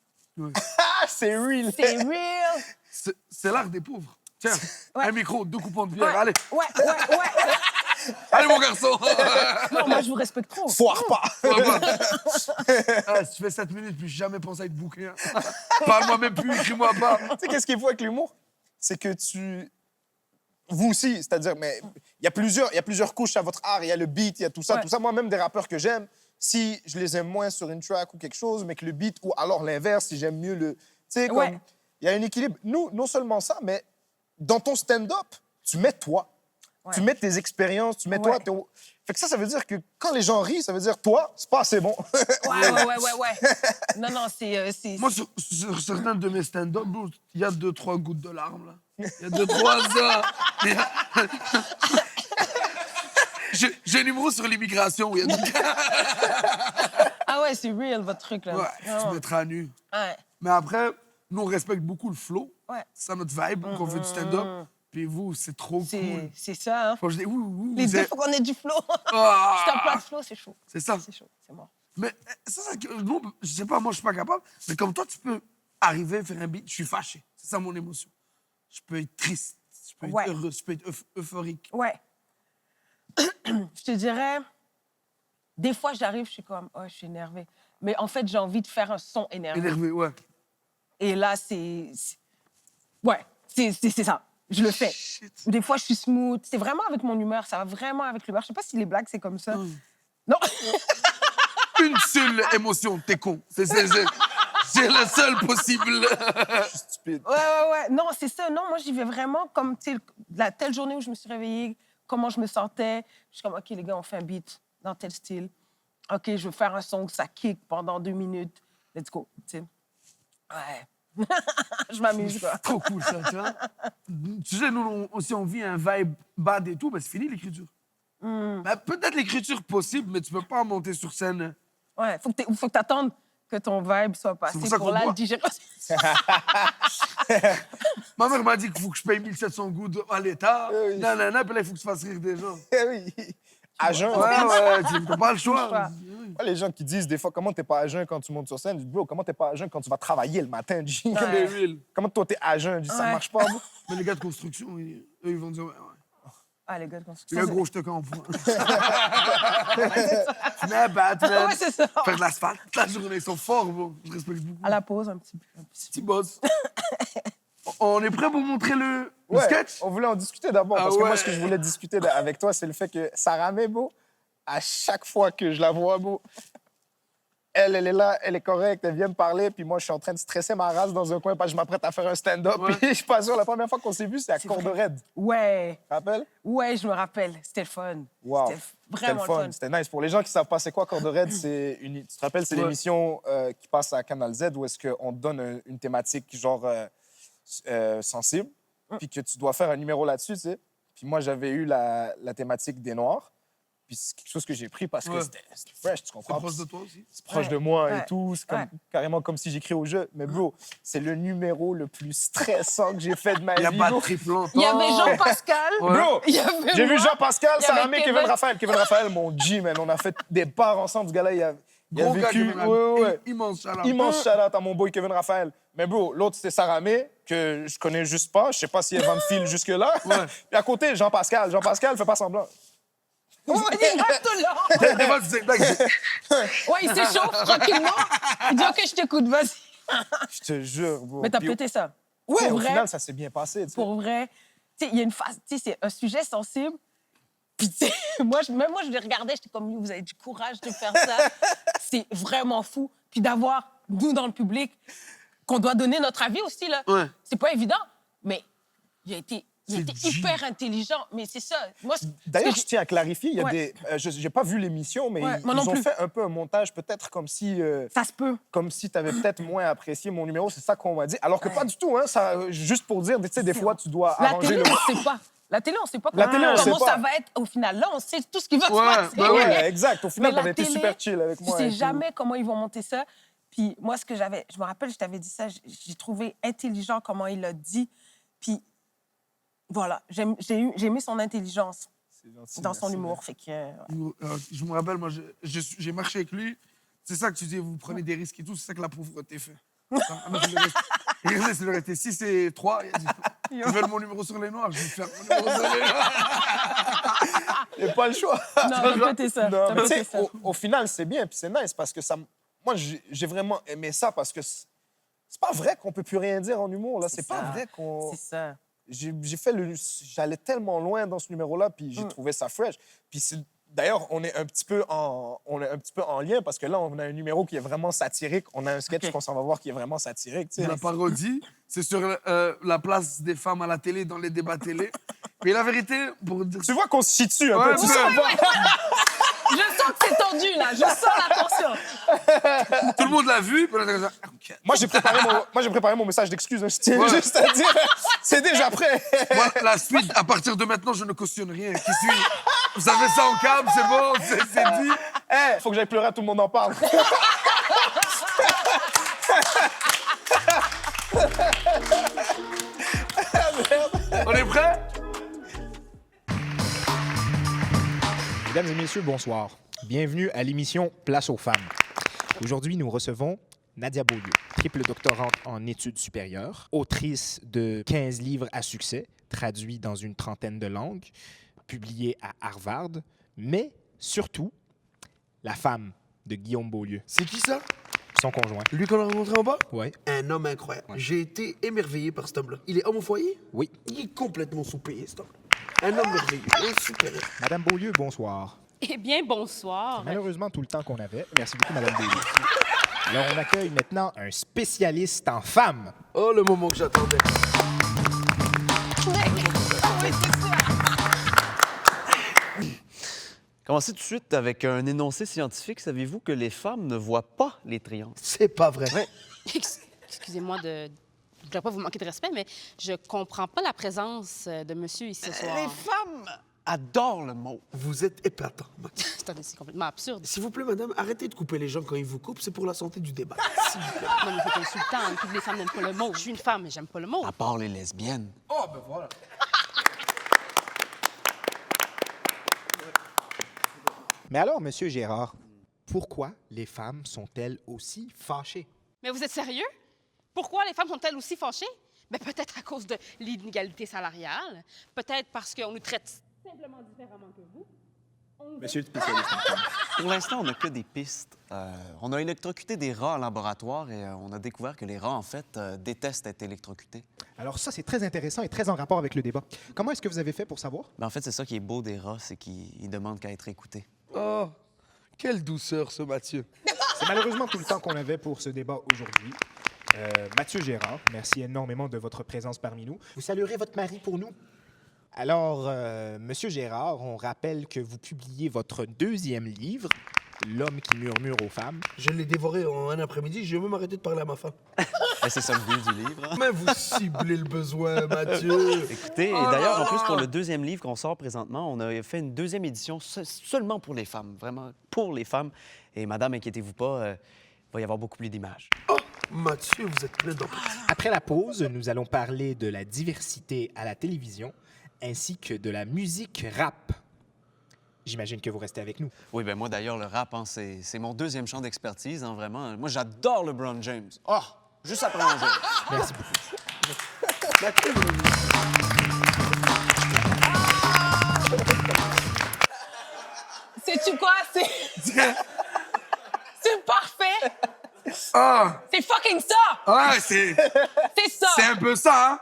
Ah, c'est real. C'est real. C'est l'art des pauvres. Tiens, Ouais. un micro, 2 coupons de bière, Ouais, allez. ouais. Allez, mon garçon. Non, moi, je vous respecte trop. Foire pas. Ah, si tu fais 7 minutes, puis jamais pensé à être bouqué. Hein. Parle-moi même plus, écris-moi pas. Tu sais, qu'est-ce qui est fou avec l'humour? C'est que vous aussi, c'est-à-dire, mais il y a plusieurs couches à votre art. Il y a le beat, il y a tout ça, Ouais. tout ça. Moi, même des rappeurs que j'aime, si je les aime moins sur une track ou quelque chose, mais que le beat, ou alors l'inverse, si j'aime mieux le... Tu sais, comme... Ouais. Il y a un équilibre. Nous, non seulement ça, mais dans ton stand-up, tu mets toi. Ouais. Tu mets tes expériences, tu mets Ouais. toi. Fait que ça veut dire que quand les gens rient, ça veut dire toi, c'est pas assez bon. Ouais. Non, c'est... Moi, sur certains de mes stand-up, bro, il y a 2-3 gouttes de larmes, là. Il y a 2-3 ça. Il y a- J'ai un numéro sur l'immigration où il y a des... Ah ouais, c'est real, votre truc, là. Ouais, tu Vraiment. mettras à nu. Ouais. Mais après, nous, on respecte beaucoup le flow. Ouais. C'est ça notre vibe, qu'on fait du stand-up. Puis vous, c'est trop cool. C'est ça, hein. Quand je dis oui, Les vous deux, êtes- faut qu'on ait du flow. Ah! Si t'as pas de flow, c'est chaud. C'est ça. C'est chaud, c'est mort. Mais ça, c'est que nous, je sais pas, moi, je suis pas capable. Mais comme toi, tu peux arriver, faire un beat, je suis fâché. C'est ça mon émotion. Je peux être triste, je peux être Ouais. heureux, je peux être euphorique. Ouais. Je te dirais, des fois, j'arrive, je suis comme, oh, je suis énervée. Mais en fait, j'ai envie de faire un son énervé. Énervé, ouais. Et là, ouais, c'est ça. Je le fais. Ou des fois, je suis smooth. C'est vraiment avec mon humeur. Ça va vraiment avec l'humeur. Je sais pas si les blagues, c'est comme ça. Non. Une seule émotion, t'es con. C'est la seule possible. Stupide. Ouais. Non, c'est ça. Non, moi, j'y vais vraiment comme, tu sais, la telle journée où je me suis réveillée, comment je me sentais. Je suis comme, OK, les gars, on fait un beat dans tel style. OK, je veux faire un son que ça kick pendant 2 minutes. Let's go, tu sais. Ouais. Je m'amuse, quoi. Trop cool, ça, tu vois. Tu sais, nous, aussi, on vit un vibe bad et tout, mais c'est fini, l'écriture. Ben, peut-être l'écriture possible, mais tu peux pas monter sur scène. Ouais, faut que t'attendes que ton vibe soit passé pour ça pour qu'on là boit. le digérer. Ma mère m'a dit qu'il faut que je paye 1700 gouttes à l'État. Oui. Nanana, puis là, il faut que tu fasses rire des gens. Eh oui. À jeun. Ouais, tu n'as pas le choix. choix. Moi, les gens qui disent des fois comment t'es pas à jeun quand tu montes sur scène, je dis bro, comment t'es pas à jeun quand tu vas travailler le matin? Je dis, Mais real. comment toi t'es à jeun? Je dis, ça Ouais. marche pas, bro. Mais les gars de construction, eux, ils vont dire, ouais. Ah, les gars de Le construction. gros, je te comprends. Mais Batman, Ouais, c'est ça. faire de l'asphalte toute la journée, ils sont forts, bro. Je respecte beaucoup. À la pause, un petit peu. Petit boss. On est prêt pour montrer le Ouais, sketch? on voulait en discuter d'abord, Ah parce que moi, ouais. ce que je voulais discuter avec toi, c'est le fait que Sarah May, bro, à chaque fois que je la vois, bro, elle est là, elle est correcte, elle vient me parler, puis moi, je suis en train de stresser ma race dans un coin parce que je m'apprête à faire un stand-up. Ouais. Puis je suis pas sûr, la première fois qu'on s'est vu, c'est à Corde Raide. Tu Ouais, te rappelles? ouais, je me rappelle. C'était le fun. Wow. C'était vraiment C'était le fun. C'était nice. Pour les gens qui savent pas c'est quoi Corde Raide, tu te rappelles, c'est Ouais. l'émission qui passe à Canal Z où est-ce qu'on te donne une thématique genre sensible, puis que tu dois faire un numéro là-dessus, tu sais. Puis moi, j'avais eu la thématique des Noirs. Puis c'est quelque chose que j'ai pris parce que Ouais. c'était fresh, tu C'est comprends? proche de toi aussi. C'est proche Ouais. de moi Ouais. et tout. C'est Ouais. carrément comme si j'écris au jeu. Mais bro, c'est le numéro le plus stressant que j'ai fait de ma Il n'y a vie. pas de bro. triple longtemps. Il y avait Jean-Pascal. Ouais. Bro, Il y avait j'ai vu moi. Jean-Pascal, il y avait Sarah May, Kevin Kevin. Raphaël. Kevin Raphaël, mon G, man. On a fait des bars ensemble. Ce gars-là, il a Gros gars, vécu. Kevin Ouais. Immense chaleur. Immense shout-out à mon boy Kevin Raphaël. Mais bro, l'autre, c'était Sarah May, que je connais juste pas. Je sais pas si elle va me filer jusque-là. Ouais. Puis à côté, Jean-Pascal. Jean-Pascal, fait pas semblant. Ouais, il est là tout le long. Des fois, tu sais, blague, Ouais, il s'échauffe tranquillement. Il dit, OK, je t'écoute, vas-y. Je te jure, bro. Mais t'as Puis, pété ça. Ouais, Pour au vrai. final, ça s'est bien passé. tu sais. Pour vrai. Tu sais, il y a une phase, tu sais, c'est un sujet sensible. Puis, tu sais, même moi, je les regardais, j'étais comme, vous avez du courage de faire ça. C'est vraiment fou. Puis d'avoir, nous, dans le public, qu'on doit donner notre avis aussi, là. Ouais. C'est pas évident, mais il a été C'est hyper intelligent. Mais c'est ça. Moi, D'ailleurs, ce que je tiens à clarifier, il y a Ouais. des. J'ai pas vu l'émission, mais Ouais, ils moi non ont plus. fait un peu un montage, peut-être comme si ça se peut. tu avais peut-être moins apprécié mon numéro. C'est ça qu'on m'a dit. Alors que pas du tout, hein. Ça, juste pour dire, tu sais, des fois, tu dois La arranger télé, le. on ne sait pas. La télé, on ne sait pas La télé, on comment sait ça pas. va être au final. Là, on sait tout ce qui va se Ouais, passer. bah Ouais, exact. Au final, Mais la t'avais été télé, super chill avec moi. Tu sais et tout. jamais comment ils vont monter ça. Puis moi, ce que j'avais... Je me rappelle, je t'avais dit ça, j'ai trouvé intelligent comment il l'a dit. Puis voilà, j'ai aimé son intelligence. C'est gentil, dans son merci, humour. Fait que, ouais. Je me rappelle, moi, j'ai marché avec lui. C'est ça que tu dis, vous prenez des risques et tout, c'est ça que la pauvreté fait. Il aurait été 6 et 3. Il a dit, ils veulent mon numéro sur les noirs, je vais faire mon numéro sur les noirs. Il n'y a pas le choix. Non, t'as pété ça. Non, T'as mais tu pété sais, ça. au final, c'est bien, puis c'est nice parce que ça. Moi, j'ai vraiment aimé ça parce que c'est pas vrai qu'on peut plus rien dire en humour. Là, c'est pas ça. vrai qu'on. C'est ça. J'allais tellement loin dans ce numéro-là, puis j'ai trouvé ça fresh. Puis d'ailleurs, on est un petit peu en lien parce que là, on a un numéro qui est vraiment satirique. On a un sketch qu'on s'en va voir qui est vraiment satirique. Tu sais. La parodie, c'est sur la place des femmes à la télé, dans les débats télé. Mais la vérité, pour dire... Tu vois qu'on se chie dessus un Ouais, peu. Tu mais- sais, on va- Je sens que c'est tendu, là. Je sens la tension. Tout le monde l'a vu, puis on a dit, OK. Moi, j'ai préparé mon message d'excuse. Hein. Je tiens Ouais. juste à dire, c'est déjà prêt. Moi, la suite, à partir de maintenant, je ne cautionne rien. Qui suis... Vous avez ça en câble, c'est bon, c'est dit. Hey, faut que j'aille pleurer, tout le monde en parle. On est prêts? Mesdames et messieurs, bonsoir. Bienvenue à l'émission Place aux femmes. Aujourd'hui, nous recevons Nadia Beaulieu, triple doctorante en études supérieures, autrice de 15 livres à succès, traduits dans une trentaine de langues, publiés à Harvard, mais surtout, la femme de Guillaume Beaulieu, C'est qui ça? son conjoint. Lui qu'on a rencontré en bas? Oui. Un homme incroyable. J'ai été émerveillé par cet homme-là. Il est homme au foyer? Oui. Il est complètement sous-payé, cet homme. Un homme merveilleux, un super. Madame Beaulieu, bonsoir. Eh bien, bonsoir. Malheureusement, tout le temps qu'on avait. Merci beaucoup, Madame Beaulieu. Alors, on accueille maintenant un spécialiste en femmes. Oh, le moment que j'attendais. Commencez tout de suite avec un énoncé scientifique. Saviez-vous que les femmes ne voient pas les triangles? C'est pas vrai. Excusez-moi de... Je ne voudrais pas vous manquer de respect, mais je comprends pas la présence de monsieur ici ce soir. Les femmes adorent le mot. Vous êtes épatant, Max. Attendez, c'est complètement absurde. S'il vous plaît, madame, arrêtez de couper les gens quand ils vous coupent. C'est pour la santé du débat. S'il vous plaît. Non, mais c'est insultant. Toutes les femmes n'aiment pas le mot. Je suis une femme, mais j'aime pas le mot. À part les lesbiennes. Oh, ben voilà. Mais alors, Monsieur Gérard, pourquoi les femmes sont-elles aussi fâchées? Mais vous êtes sérieux? Pourquoi les femmes sont-elles aussi fâchées? Ben, peut-être à cause de l'inégalité salariale. Peut-être parce qu'on nous traite simplement différemment que vous. Monsieur le spécialiste en femmes. Pour l'instant, on n'a que des pistes. On a électrocuté des rats en laboratoire et on a découvert que les rats, en fait, détestent être électrocutés. Alors ça, c'est très intéressant et très en rapport avec le débat. Comment est-ce que vous avez fait pour savoir? Ben, en fait, c'est ça qui est beau des rats, c'est qu'ils demandent qu'à être écoutés. Oh, quelle douceur, ce Mathieu. C'est malheureusement tout le temps qu'on avait pour ce débat aujourd'hui. Mathieu Gérard, merci énormément de votre présence parmi nous. Vous saluerez votre mari pour nous. Alors, Monsieur Gérard, on rappelle que vous publiez votre deuxième livre, L'homme qui murmure aux femmes. Je l'ai dévoré en un après-midi. J'ai même arrêté de parler à ma femme. Ben, c'est ça le but du livre. Hein? Mais vous ciblez le besoin, Mathieu. Écoutez, et d'ailleurs, en plus, pour le deuxième livre qu'on sort présentement, on a fait une deuxième édition seulement pour les femmes, vraiment pour les femmes. Et madame, inquiétez-vous pas, il va y avoir beaucoup plus d'images. Oh, Mathieu, vous êtes plein d'empathie. Après la pause, nous allons parler de la diversité à la télévision ainsi que de la musique rap. J'imagine que vous restez avec nous. Oui, ben moi, d'ailleurs, le rap, hein, c'est mon deuxième champ d'expertise, hein, vraiment. Moi, j'adore LeBron James. Oh, juste après un jour. Merci beaucoup. Mathieu, Sais-tu quoi? C'est parfait! Ah, C'est fucking ça! ouais, c'est C'est ça! un peu ça, hein?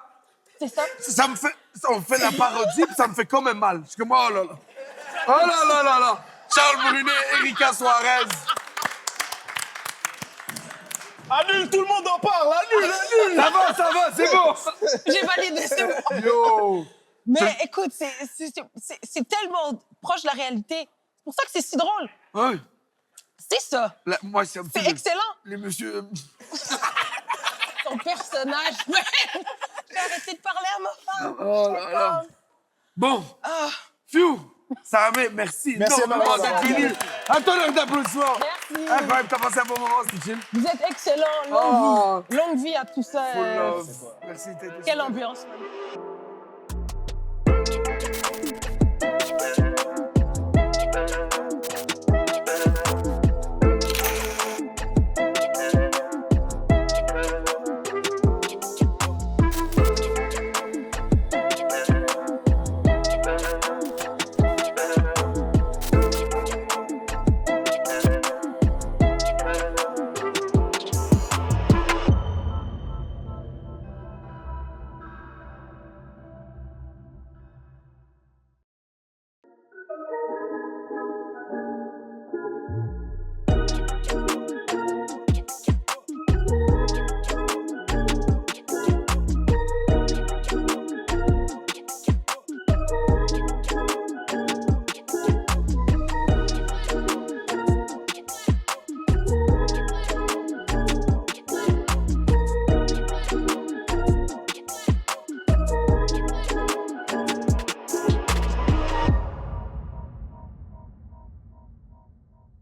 C'est ça? Ça me fait... On fait la parodie, puis ça me fait quand même mal. Je suis comme, oh là là. Oh là là là là. Charles Brunet, Erika Suarez. Annule, tout le monde en parle. Annule. Ça va, c'est bon. J'ai validé ça. Yo. Mais écoute, c'est tellement proche de la réalité. C'est pour ça que c'est si drôle. Ouais. C'est ça. Là, moi, c'est un petit C'est peu- excellent. Les messieurs... Ton personnage. J'ai arrêté de parler à ma femme. Oh là là. Bon. Phew. Saramé, merci. Merci énormément énormément. d'être venu. Un tonnerre d'applaudissements. Merci. Incroyable, t'as passé un bon moment, c'était chill. Vous êtes excellent. Oh. Longue vie à tout ça. Full love. Merci, t'as été Quelle super. ambiance.